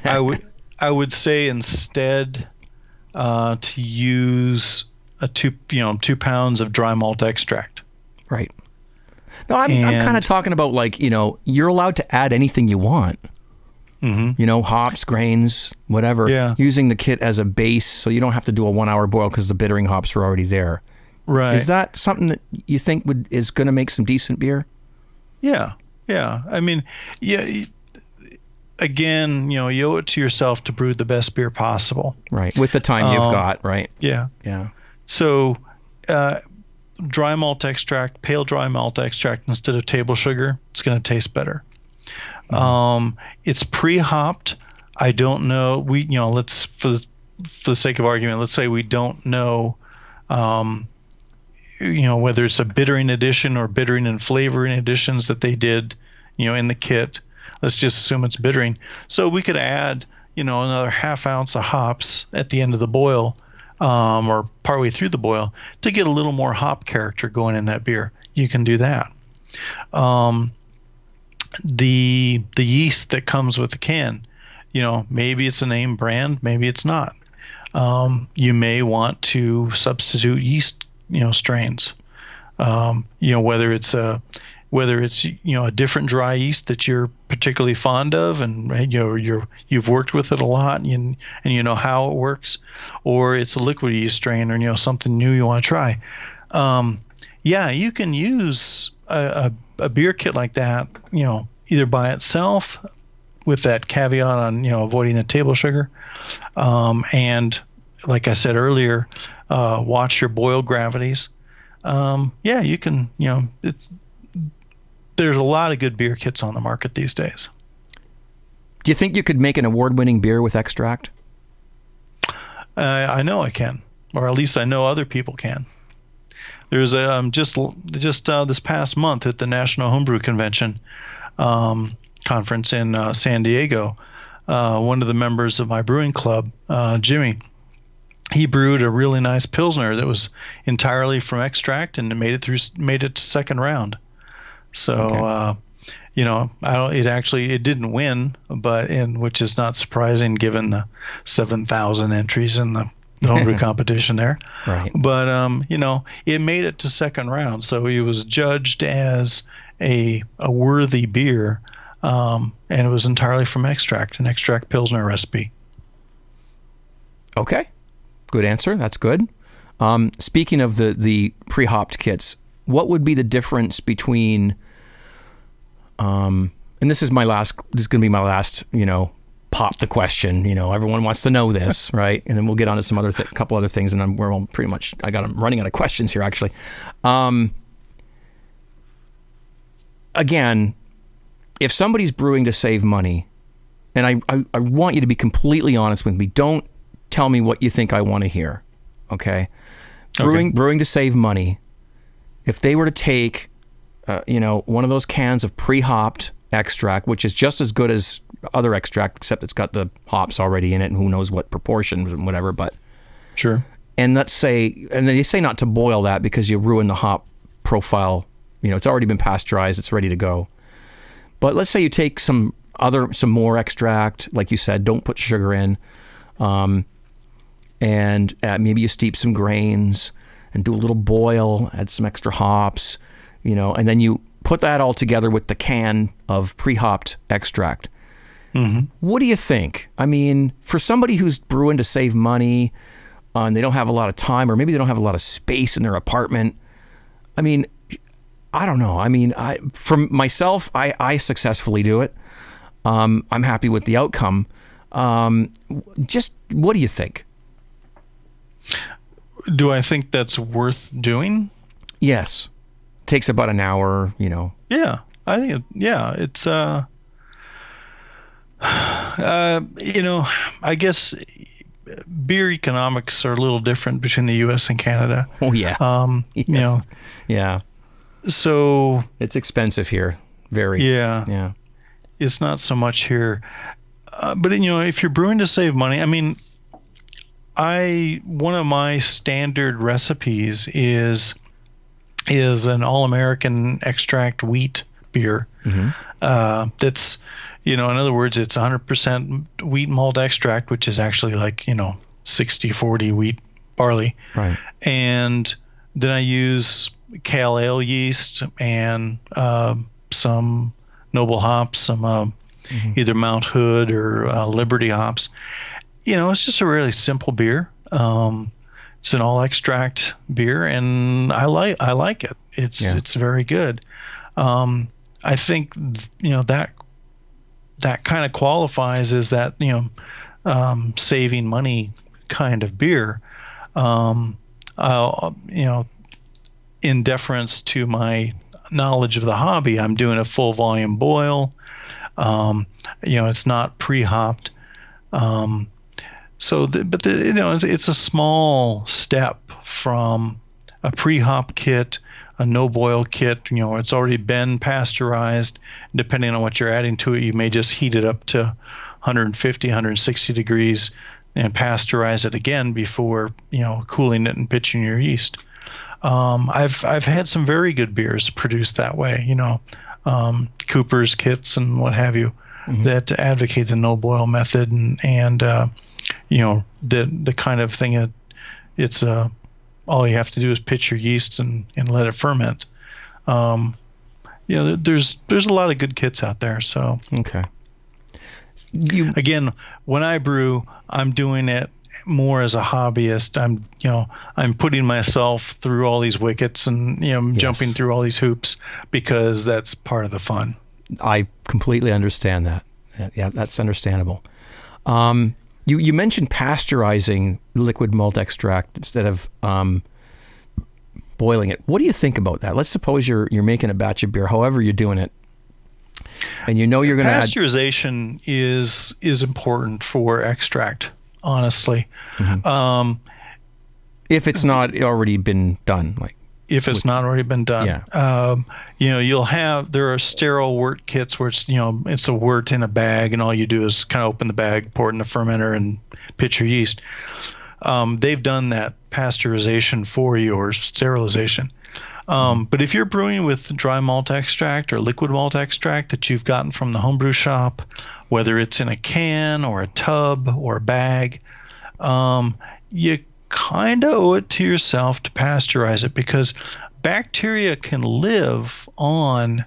I would say instead to use 2 pounds of dry malt extract. Right. No, I'm kind of talking about you're allowed to add anything you want. Mm-hmm. Hops, grains, whatever. Yeah. Using the kit as a base, so you don't have to do a 1 hour boil because the bittering hops are already there. Right. Is that something that you think is going to make some decent beer? Yeah. Yeah. I mean, yeah. Again, you owe it to yourself to brew the best beer possible. Right. With the time you've got, right? Yeah. Yeah. So, dry malt extract, pale dry malt extract instead of table sugar, it's going to taste better. It's pre-hopped. I don't know. Let's for the sake of argument, let's say we don't know, whether it's a bittering addition or bittering and flavoring additions that they did, in the kit. Let's just assume it's bittering. So we could add, another ½ ounce of hops at the end of the boil, or partway through the boil, to get a little more hop character going in that beer. You can do that. the yeast that comes with the can. Maybe it's a name brand, maybe it's not. You may want to substitute yeast, strains. Whether it's a different dry yeast that you're particularly fond of, and you've worked with it a lot, and you know how it works, or it's a liquid yeast strain, or something new you want to try. Yeah, you can use a beer kit like that, either by itself, with that caveat on avoiding the table sugar, and like I said earlier, watch your boil gravities. Yeah, you can. There's a lot of good beer kits on the market these days. Do you think you could make an award-winning beer with extract? I know I can, or at least I know other people can. There's just this past month at the National Homebrew Convention conference in San Diego, one of the members of my brewing club, Jimmy, he brewed a really nice Pilsner that was entirely from extract, and made it to second round. So, okay. It didn't win, which is not surprising given the 7,000 entries in the homebrew competition there. Right. But, it made it to second round. So he was judged as a worthy beer, and it was entirely from extract, an extract Pilsner recipe. Okay. Good answer. That's good. Speaking of the pre-hopped kits, what would be the difference between, and this is going to be my last, pop the question, everyone wants to know this, right? And then we'll get on to some other couple other things, and I'm running out of questions here, actually. Again, if somebody's brewing to save money, and I want you to be completely honest with me, don't tell me what you think I want to hear, okay? Brewing to save money. If they were to take, one of those cans of pre-hopped extract, which is just as good as other extract, except it's got the hops already in it, and who knows what proportions and whatever, but sure. And let's say, and then they say not to boil that because you ruin the hop profile. It's already been pasteurized, it's ready to go. But let's say you take some more extract, like you said, don't put sugar in, and maybe you steep some grains and do a little boil, add some extra hops, and then you put that all together with the can of pre-hopped extract. Mm-hmm. What do you think? I mean, for somebody who's brewing to save money, and they don't have a lot of time, or maybe they don't have a lot of space in their apartment, I mean, I don't know. I mean, for myself, I successfully do it. I'm happy with the outcome. Just what do you think? Do I think that's worth doing? Yes. Takes about an hour, Yeah, I think it's I guess beer economics are a little different between the US and Canada. Oh yeah. Yes. Yeah. So it's expensive here. Very. Yeah. Yeah. It's not so much here. But if you're brewing to save money, I mean, one of my standard recipes is an all-American extract wheat beer. Mm-hmm. That's, in other words, it's 100% wheat malt extract, which is actually like, 60-40 wheat barley. Right. And then I use Cal Ale yeast and some noble hops, some either Mount Hood or Liberty hops. It's just a really simple beer. It's an all extract beer, and I like it. It's very good. I think that kind of qualifies as that saving money kind of beer. In deference to my knowledge of the hobby, I'm doing a full volume boil. It's not pre-hopped. It's a small step from a pre-hop kit, a no-boil kit. It's already been pasteurized. Depending on what you're adding to it, you may just heat it up to 150, 160 degrees and pasteurize it again before cooling it and pitching your yeast. I've had some very good beers produced that way. Cooper's kits and what have you, that advocate the no boil method, and the kind of thing that it's all you have to do is pitch your yeast and let it ferment. There's a lot of good kits out there. So Okay. again, when I brew, I'm doing it more as a hobbyist. I'm putting myself through all these wickets and jumping through all these hoops because that's part of the fun. I completely understand that. Yeah, that's understandable. You mentioned pasteurizing liquid malt extract instead of boiling it. What do you think about that? Let's suppose you're making a batch of beer, however you're doing it, and you're going to add... Pasteurization is important for extract, honestly. If it's not already been done, if it's not already been done. There are sterile wort kits where it's a wort in a bag, and all you do is kind of open the bag, pour it in the fermenter, and pitch your yeast. They've done that pasteurization for you, or sterilization. But if you're brewing with dry malt extract or liquid malt extract that you've gotten from the homebrew shop, whether it's in a can or a tub or a bag, you kind of owe it to yourself to pasteurize it, because bacteria can live on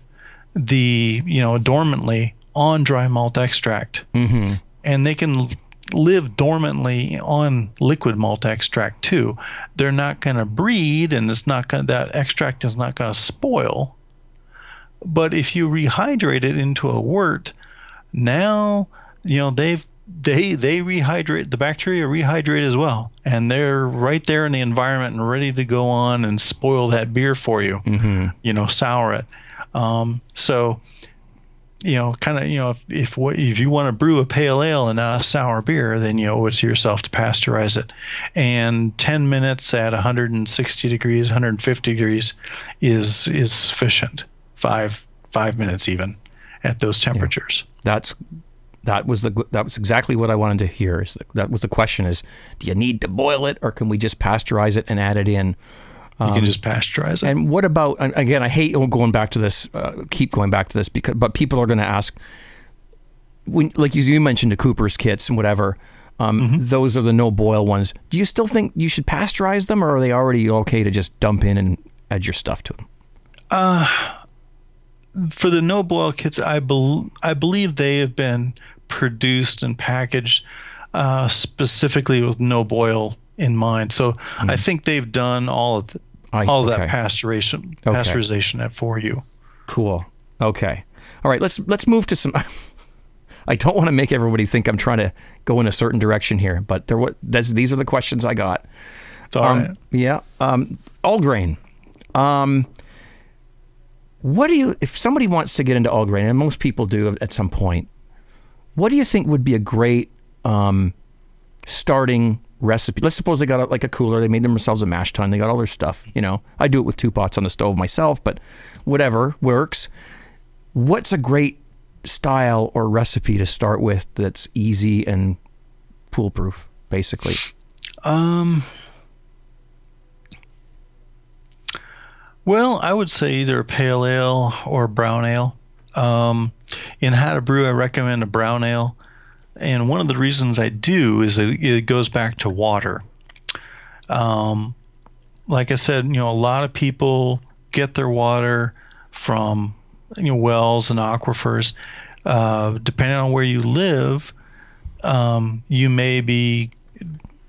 dormantly on dry malt extract. And they can live dormantly on liquid malt extract too. They're not going to breed, and that extract is not going to spoil. But if you rehydrate it into a wort, now they rehydrate, the bacteria rehydrate as well, and they're right there in the environment and ready to go on and spoil that beer for you. Sour it. If you want to brew a pale ale and not a sour beer, then you owe it to yourself to pasteurize it. And 10 minutes at 160 degrees, 150 degrees is sufficient. Five minutes even at those temperatures. That was exactly what I wanted to hear. That was the question: is do you need to boil it, or can we just pasteurize it and add it in? You can just pasteurize it. And what about, again, I hate going back to this, keep going back to this, but people are going to ask, like you mentioned the Cooper's kits and whatever, those are the no boil ones. Do you still think you should pasteurize them, or are they already okay to just dump in and add your stuff to them? For the no boil kits, I believe they have been produced and packaged specifically with no boil in mind. So I think they've done all of that pasteurization for you. Cool. Okay. All right. Let's move to some. I don't want to make everybody think I'm trying to go in a certain direction here, but these are the questions I got. It's all right. Yeah. All grain. If somebody wants to get into all grain, and most people do at some point, what do you think would be a great starting recipe? Let's suppose they got a cooler, they made themselves a mash tun, they got all their stuff. I do it with 2 pots on the stove myself, but whatever works. What's a great style or recipe to start with that's easy and foolproof, basically? Well, I would say either a pale ale or a brown ale. In how to brew, I recommend a brown ale. And one of the reasons I do is it goes back to water. Like I said, a lot of people get their water from wells and aquifers. Depending on where you live, you may be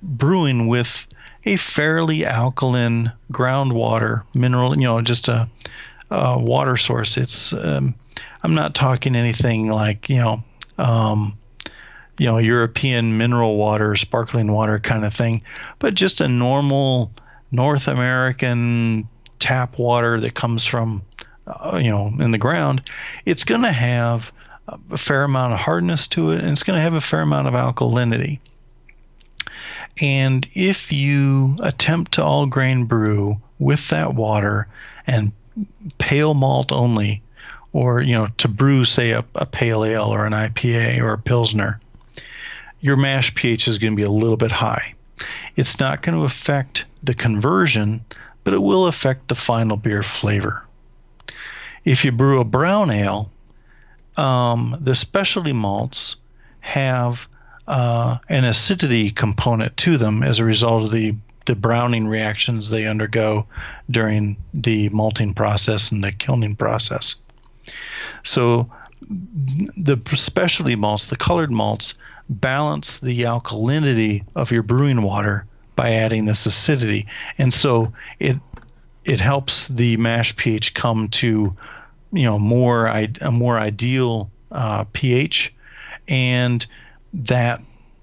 brewing with a fairly alkaline groundwater mineral, just a water source. It's I'm not talking anything like European mineral water, sparkling water kind of thing, but just a normal North American tap water that comes from in the ground. It's going to have a fair amount of hardness to it, and it's going to have a fair amount of alkalinity. And if you attempt to all grain brew with that water and pale malt only, or to brew, say, a pale ale or an IPA or a Pilsner, your mash pH is going to be a little bit high. It's not going to affect the conversion, but it will affect the final beer flavor. If you brew a brown ale, the specialty malts have an acidity component to them as a result of the browning reactions they undergo during the malting process and the kilning process. So the specialty malts, the colored malts, balance the alkalinity of your brewing water by adding this acidity. And so it helps the mash pH come to, a more ideal pH, and that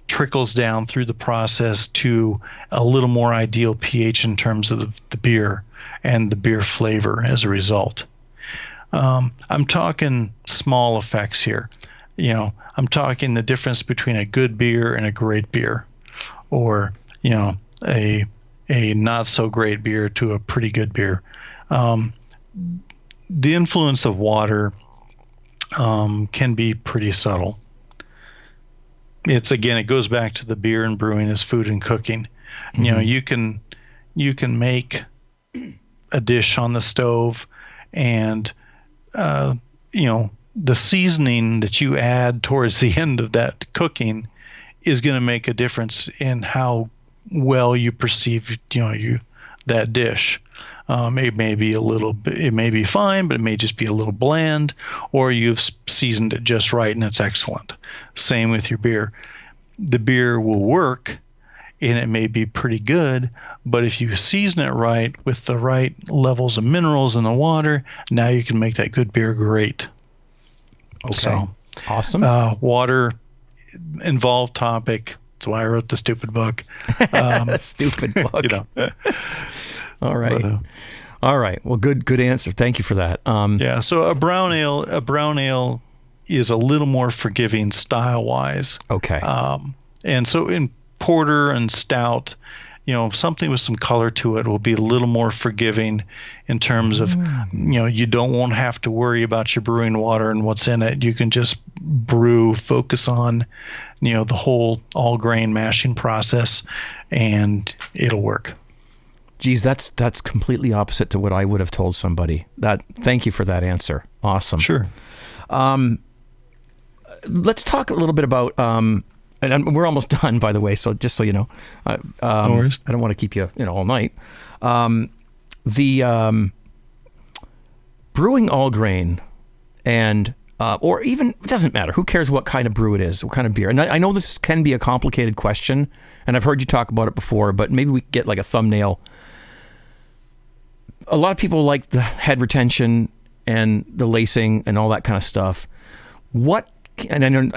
trickles down through the process to a little more ideal pH in terms of the beer and the beer flavor as a result. I'm talking small effects here. I'm talking the difference between a good beer and a great beer, or a not so great beer to a pretty good beer. The influence of water can be pretty subtle. It goes back to the beer and brewing as food and cooking. Mm-hmm. You can make a dish on the stove, and the seasoning that you add towards the end of that cooking is going to make a difference in how well you perceive that dish. It may be it may be fine, but it may just be a little bland, or you've seasoned it just right and it's excellent. Same with your beer. The beer will work and it may be pretty good, but if you season it right with the right levels of minerals in the water, now you can make that good beer great. Okay. So, awesome. Water involved topic. That's why I wrote the stupid book. Stupid book. All right. All right. Well, good answer. Thank you for that. So a brown ale is a little more forgiving style-wise. Okay. And so in porter and stout, something with some color to it will be a little more forgiving in terms of, you won't have to worry about your brewing water and what's in it. You can just focus on, the whole all grain mashing process, and it'll work. Geez, that's completely opposite to what I would have told somebody. Thank you for that answer. Awesome. Sure. Let's talk a little bit about, and we're almost done, by the way, so just so you know. No worries. I don't want to keep you, all night. The brewing all grain, and or even, it doesn't matter. Who cares what kind of brew it is, what kind of beer? And I know this can be a complicated question, and I've heard you talk about it before, but maybe we get like a thumbnail. A lot of people like the head retention and the lacing and all that kind of stuff. And I know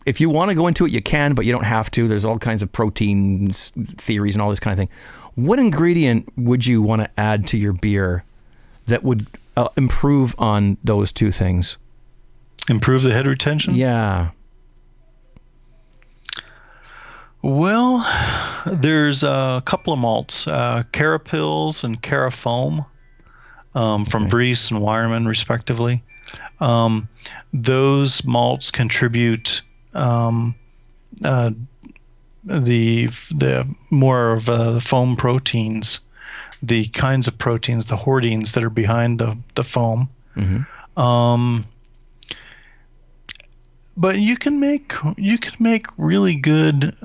if you want to go into it, you can, but you don't have to. There's all kinds of protein theories and all this kind of thing. What ingredient would you want to add to your beer that would improve on those two things? Improve the head retention? Yeah. Well, there's a couple of malts, Carapils and Carafoam, from Brees and Wireman, respectively. Those malts contribute the more of the foam proteins, the kinds of proteins, the hordeins that are behind the foam. Mm-hmm. But you can make really good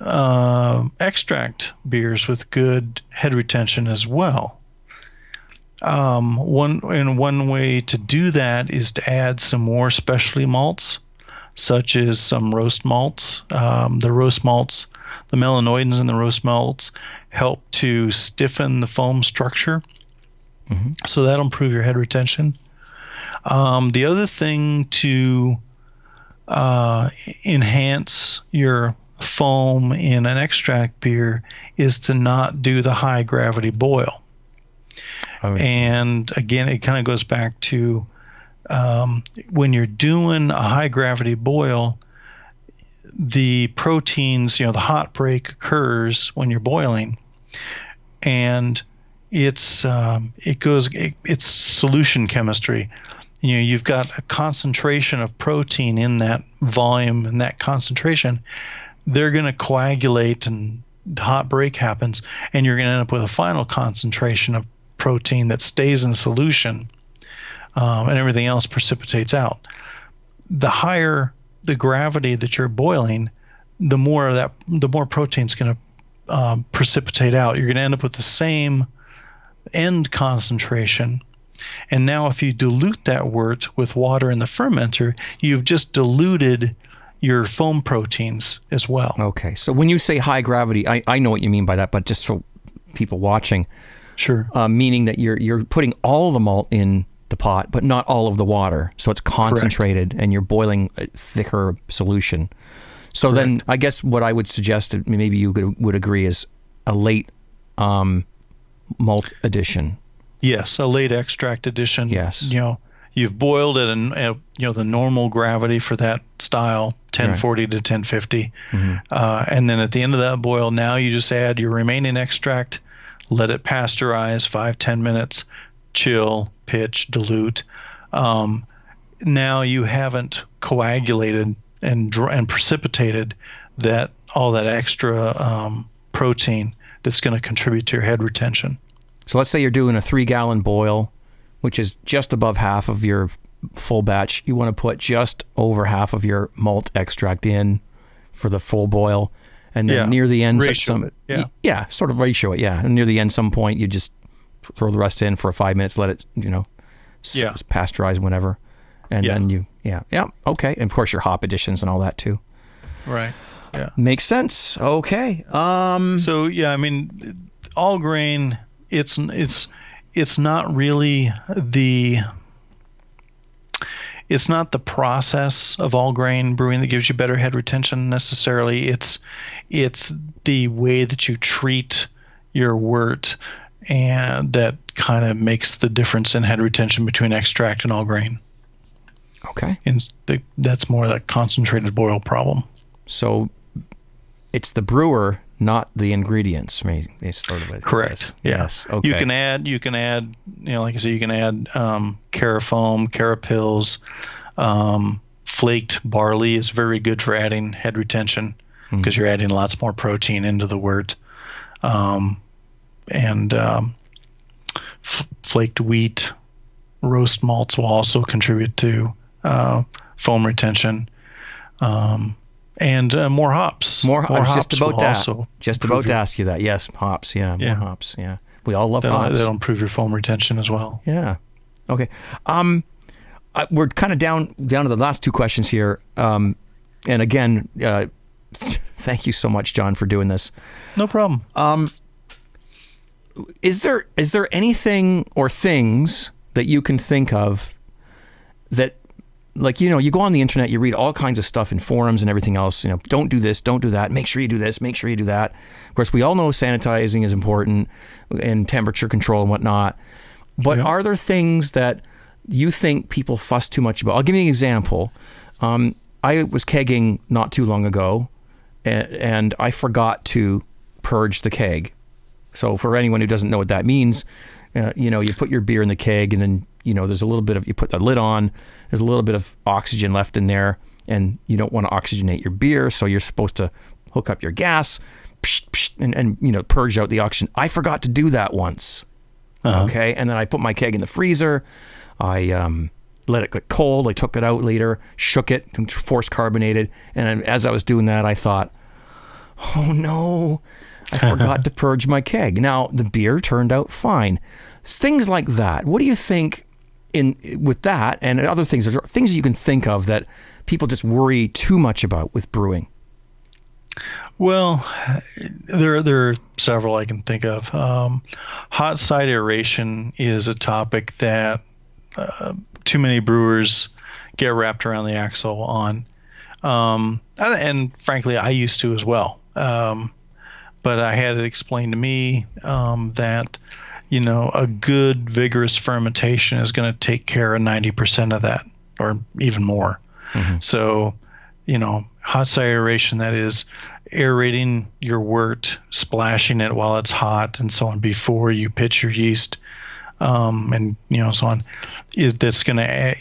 extract beers with good head retention as well. One way to do that is to add some more specialty malts, such as some roast malts. The roast malts, the melanoidins in the roast malts, help to stiffen the foam structure. Mm-hmm. So that'll improve your head retention. The other thing to enhance your foam in an extract beer is to not do the high gravity boil. And again, it kind of goes back to when you're doing a high gravity boil, the proteins, the hot break occurs when you're boiling, and it's solution chemistry. You've got a concentration of protein in that volume and that concentration. They're going to coagulate, and the hot break happens, and you're going to end up with a final concentration of protein that stays in solution. and everything else precipitates out. The higher the gravity that you're boiling, the more protein's going to precipitate out. You're going to end up with the same end concentration. And now if you dilute that wort with water in the fermenter, you've just diluted your foam proteins as well. Okay. So when you say high gravity, I know what you mean by that, but just for people watching, sure, meaning that you're putting all the malt in the pot, but not all of the water. So it's concentrated. Correct. And you're boiling a thicker solution. So correct. Then I guess what I would suggest, maybe you would agree, is a late malt addition. Yes, a late extract addition. Yes. You've boiled at the normal gravity for that style, 1040 to 1050. Mm-hmm. And then at the end of that boil, now you just add your remaining extract, let it pasteurize 5-10 minutes, chill, pitch, dilute. Now you haven't coagulated and precipitated all that extra protein that's going to contribute to your head retention. So let's say you're doing a 3-gallon boil, which is just above half of your full batch. You want to put just over half of your malt extract in for the full boil. And then near the end, ratio it. Sort of ratio it, And near the end, some point, you just throw the rest in for 5 minutes, let it, pasteurize whenever. And then okay. And of course, your hop additions and all that too. Right. Yeah. Makes sense. Okay. So, all grain, it's not really it's not the process of all grain brewing that gives you better head retention necessarily. It's the way that you treat your wort, and that kind of makes the difference in head retention between extract and all grain. Okay. And that's more that concentrated boil problem. So it's the brewer, not the ingredients. It's sort of correct. Yes. Okay. You can add, like I said, you can add carafoam, carapils, flaked barley is very good for adding head retention because you're adding lots more protein into the wort. Flaked wheat, roast malts will also contribute to foam retention. And more hops. I was just about to ask you that. Yes, hops. Yeah, more hops. Yeah, we all love hops. That'll improve your foam retention as well. Yeah. Okay. We're kind of down to the last two questions here. And again, thank you so much, John, for doing this. No problem. Is there anything or things that you can think of that, like, you go on the internet, you read all kinds of stuff in forums and everything else, don't do this, don't do that, make sure you do this, make sure you do that. Of course, we all know sanitizing is important and temperature control and whatnot. But are there things that you think people fuss too much about? I'll give you an example. I was kegging not too long ago, and I forgot to purge the keg. So for anyone who doesn't know what that means, you put your beer in the keg, and then there's a little bit of, you put the lid on, there's a little bit of oxygen left in there, and you don't want to oxygenate your beer, so you're supposed to hook up your gas, and purge out the oxygen. I forgot to do that once. Okay, and then I put my keg in the freezer. I let it get cold. I took it out later, shook it, force carbonated, and as I was doing that, I thought, oh no, I forgot to purge my keg. Now, the beer turned out fine. Things like that. What do you think with that and other things? There are things that you can think of that people just worry too much about with brewing. Well, there are several I can think of. Hot side aeration is a topic that too many brewers get wrapped around the axle on. And frankly, I used to as well. But I had it explained to me that a good vigorous fermentation is going to take care of 90% of that, or even more. Mm-hmm. So, hot side aeration, that is aerating your wort, splashing it while it's hot and so on before you pitch your yeast, and so on, that's going to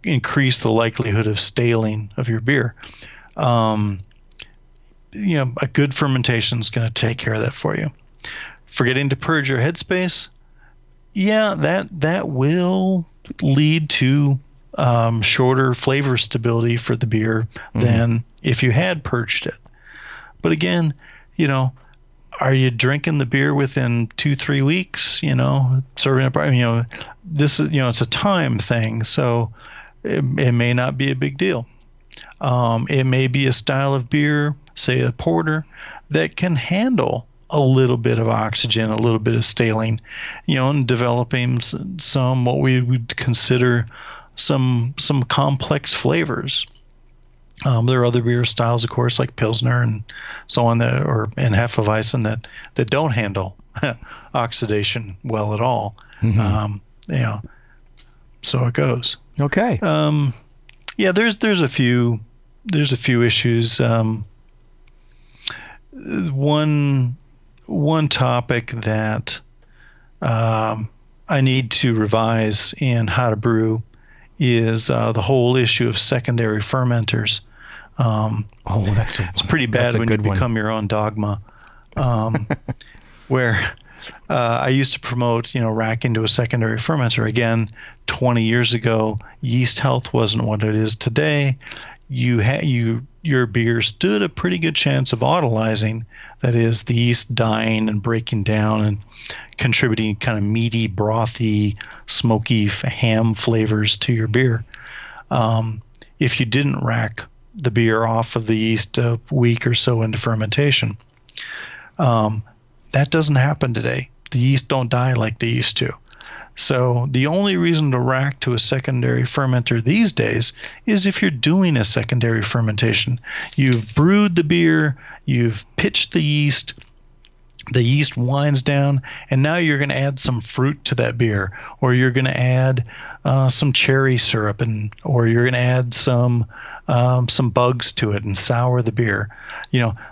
increase the likelihood of staling of your beer. A good fermentation is going to take care of that for you. Forgetting to purge your headspace, that will lead to shorter flavor stability for the beer than if you had purged it. But again, are you drinking the beer within 2-3 weeks? Serving up, this is, it's a time thing, so it may not be a big deal. It may be a style of beer, say a porter, that can handle a little bit of oxygen, a little bit of staling, and developing some what we would consider some complex flavors. There are other beer styles, of course, like Pilsner and so on, and Hefeweizen that don't handle oxidation well at all. So it goes. Okay. Yeah, there's a few issues. One topic that I need to revise in How to Brew is the whole issue of secondary fermenters. It's pretty bad when you become your own dogma. Where I used to promote, rack into a secondary fermenter. Again, 20 years ago, yeast health wasn't what it is today. Your beer stood a pretty good chance of autolyzing, that is, the yeast dying and breaking down and contributing kind of meaty, brothy, smoky ham flavors to your beer. If you didn't rack the beer off of the yeast a week or so into fermentation, that doesn't happen today. The yeast don't die like they used to. So the only reason to rack to a secondary fermenter these days is if you're doing a secondary fermentation. You've brewed the beer, you've pitched the yeast winds down, and now you're going to add some fruit to that beer, or you're going to add some cherry syrup, or you're going to add some bugs to it and sour the beer.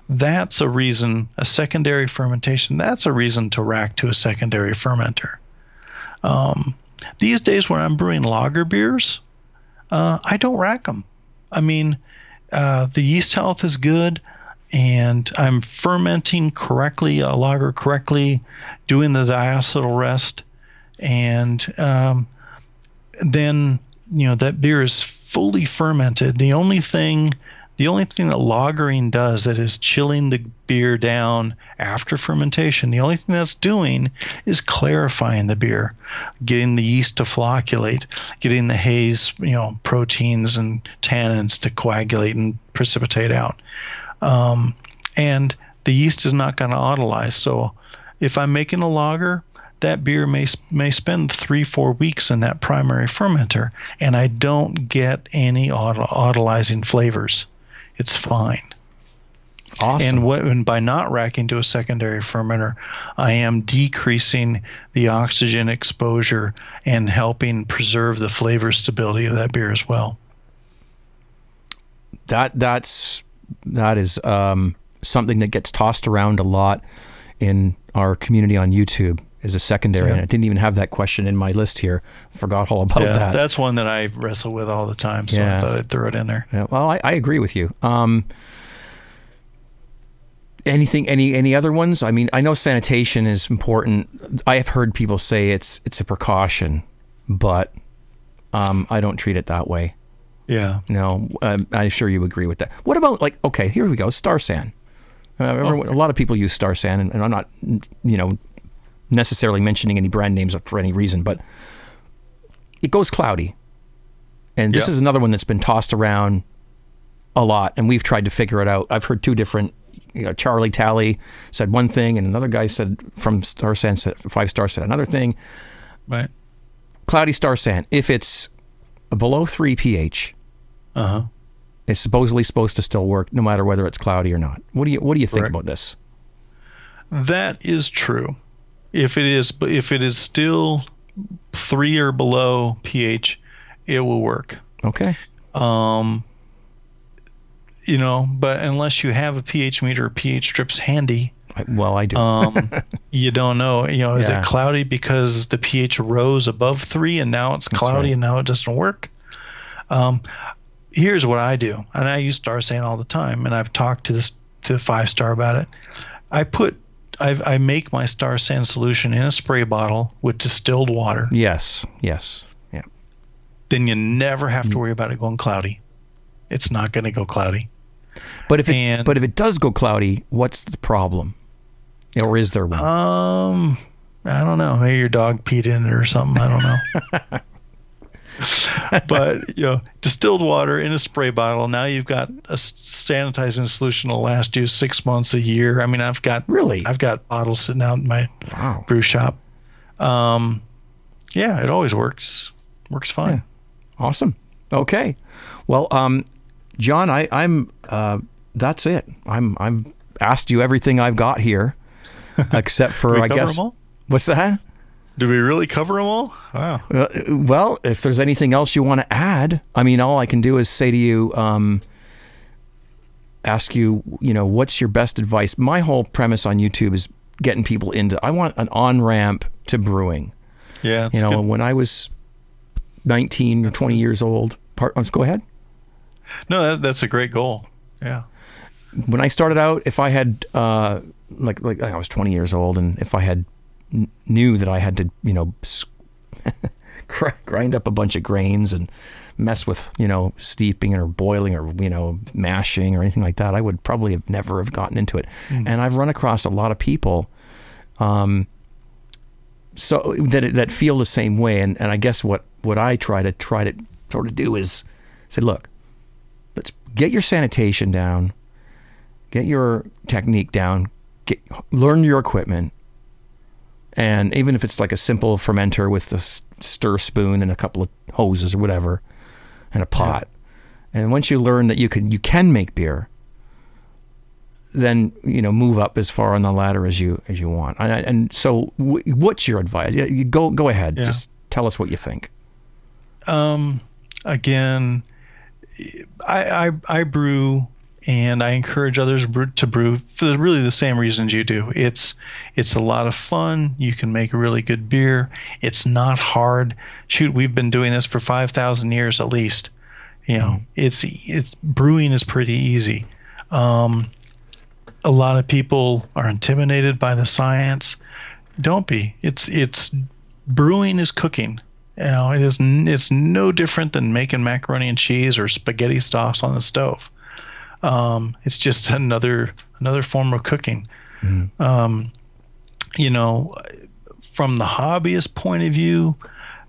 That's a reason, a secondary fermentation, that's a reason to rack to a secondary fermenter. These days when I'm brewing lager beers, I don't rack them. I mean, the yeast health is good, and I'm fermenting correctly, a lager correctly, doing the diacetyl rest, and then that beer is fully fermented. The only thing that lagering does, that is chilling the beer down after fermentation, the only thing that's doing is clarifying the beer, getting the yeast to flocculate, getting the haze, proteins and tannins to coagulate and precipitate out. And the yeast is not going to autolyze. So if I'm making a lager, that beer may spend 3-4 weeks in that primary fermenter, and I don't get any autolyzing flavors. It's fine. Awesome. And by not racking to a secondary fermenter, I am decreasing the oxygen exposure and helping preserve the flavor stability of that beer as well. That is something that gets tossed around a lot in our community on YouTube, is a secondary. And I didn't even have that question in my list here. Forgot all about that. That's one that I wrestle with all the time, so I thought I'd throw it in there. Yeah, well, I agree with you. Any other ones? I mean, I know sanitation is important. I have heard people say it's a precaution, but I don't treat it that way. Yeah. No, I'm sure you agree with that. What about, okay, here we go, Star San. A lot of people use Star San, and I'm not, necessarily mentioning any brand names for any reason, but it goes cloudy. And this is another one that's been tossed around a lot, and we've tried to figure it out. I've heard two different, Charlie Talley said one thing, and another guy said from Star San, 5-star said another thing. Right. Cloudy Star San, if it's below 3 pH, it's supposedly supposed to still work no matter whether it's cloudy or not. What do you think about this? That is true. If it is still 3 or below pH, it will work. Okay. But unless you have a pH meter or pH strips handy, well, I do. you don't know. Is it cloudy because the pH rose above 3 and now it's cloudy and now it doesn't work? Here's what I do, and I use Star San all the time, and I've talked to 5-star about it. I make my Star San solution in a spray bottle with distilled water. Yes. Yeah. then you never have to worry about it going cloudy. It's not going to go cloudy. But if it does go cloudy, what's the problem? Or is there one? I don't know. Maybe your dog peed in it or something. I don't know. But distilled water in a spray bottle. Now you've got a sanitizing solution that'll last you 6 months, a year. I mean, I've got bottles sitting out in my brew shop. Yeah, it always works. Works fine. Yeah. Awesome. Okay. Well, John, I'm that's it. I'm asked you everything I've got here, except for I guess. Them all? What's that? Do we really cover them all? Wow. Well, if there's anything else you want to add, I mean, all I can do is say to you, ask you, what's your best advice? My whole premise on YouTube is getting people into. I want an on-ramp to brewing. Yeah. When I was 19 or 20 years old. Let's go ahead. No, that's a great goal. Yeah. When I started out, if I had like I was 20 years old, and if I had knew that I had to grind up a bunch of grains and mess with steeping or boiling or mashing or anything like that, I would probably never have gotten into it. And I've run across a lot of people so that feel the same way, and I guess what I try to sort of do is say, look, let's get your sanitation down, get your technique down, learn your equipment, and even if it's like a simple fermenter with a stir spoon and a couple of hoses or whatever, and a pot, and once you learn that you can make beer, then move up as far on the ladder as you want. And so, what's your advice? Go ahead. Yeah. Just tell us what you think. Again, I brew, and I encourage others to brew for really the same reasons you do. It's a lot of fun. You can make really good beer. It's not hard. Shoot, we've been doing this for 5,000 years at least. It's brewing is pretty easy. A lot of people are intimidated by the science. Don't be. It's brewing is cooking. It's no different than making macaroni and cheese or spaghetti sauce on the stove. It's just another form of cooking. From the hobbyist point of view,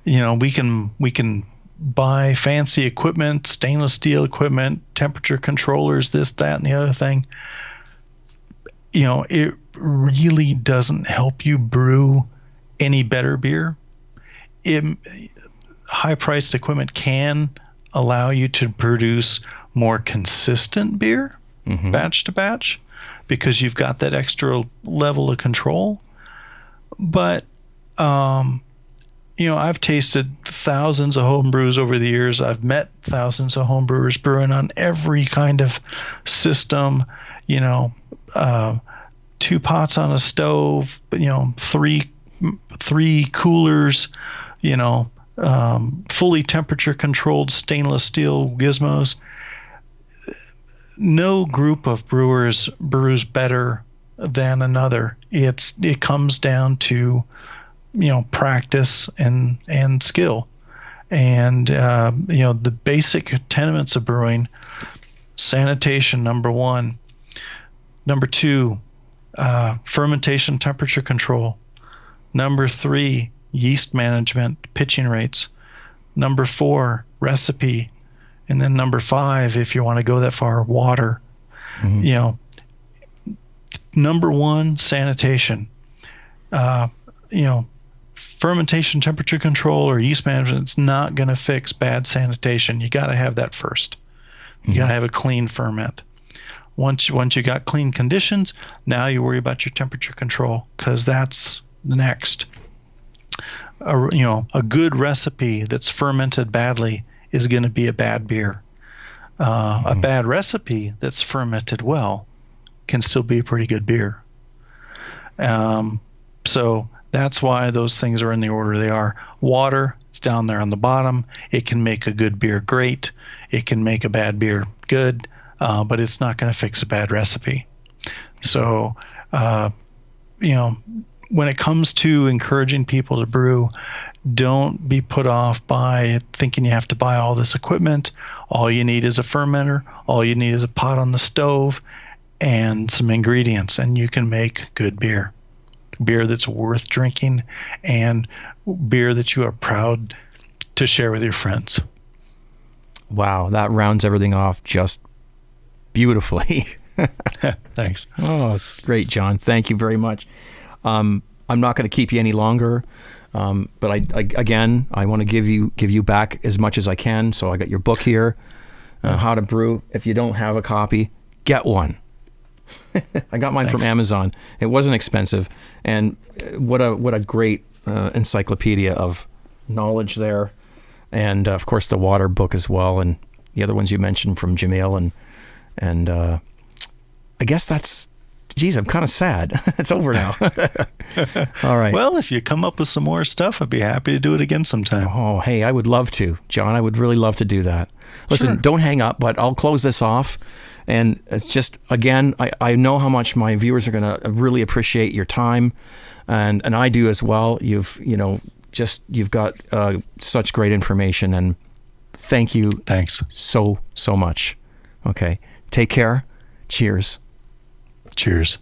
we can buy fancy equipment, stainless steel equipment, temperature controllers, this, that, and the other thing. It really doesn't help you brew any better beer. High-priced equipment can allow you to produce more consistent beer, batch to batch, because you've got that extra level of control. But, I've tasted thousands of home brews over the years. I've met thousands of home brewers brewing on every kind of system, 2 pots on a stove, 3 coolers, fully temperature controlled stainless steel gizmos. No group of brewers brews better than another. It comes down to practice and skill, and the basic tenets of brewing: sanitation, number 1. Number 2, fermentation temperature control. Number 3, yeast management, pitching rates. Number 4, recipe. And then number 5, if you want to go that far, water. Number 1, sanitation. Fermentation temperature control or yeast management, it's not going to fix bad sanitation. You got to have that first. You got to have a clean ferment. Once you got clean conditions, now you worry about your temperature control, because that's the next. A good recipe that's fermented badly is going to be a bad beer. A bad recipe that's fermented well can still be a pretty good beer. So that's why those things are in the order they are. Water, it's down there on the bottom. It can make a good beer great. It can make a bad beer good. But it's not going to fix a bad recipe. So, when it comes to encouraging people to brew, Don't be put off by thinking you have to buy all this equipment. All you need is a fermenter. All you need is a pot on the stove and some ingredients, and you can make good beer. Beer that's worth drinking, and beer that you are proud to share with your friends. Wow, that rounds everything off just beautifully. Thanks. Oh, great, John. Thank you very much. I'm not going to keep you any longer, but I want to give you back as much as I can. So I got your book here, How to Brew. If you don't have a copy, get one. I got mine from Amazon. It wasn't expensive, and what a great encyclopedia of knowledge there, and of course the water book as well, and the other ones you mentioned from Jamil, and I guess that's. Geez, I'm kind of sad. It's over now. All right. Well, if you come up with some more stuff, I'd be happy to do it again sometime. Oh, hey, I would love to, John. I would really love to do that. Listen, Don't hang up, but I'll close this off. And it's just, again, I know how much my viewers are going to really appreciate your time, and I do as well. You've got such great information, and thank you. Thanks so much. Okay, take care. Cheers. Cheers.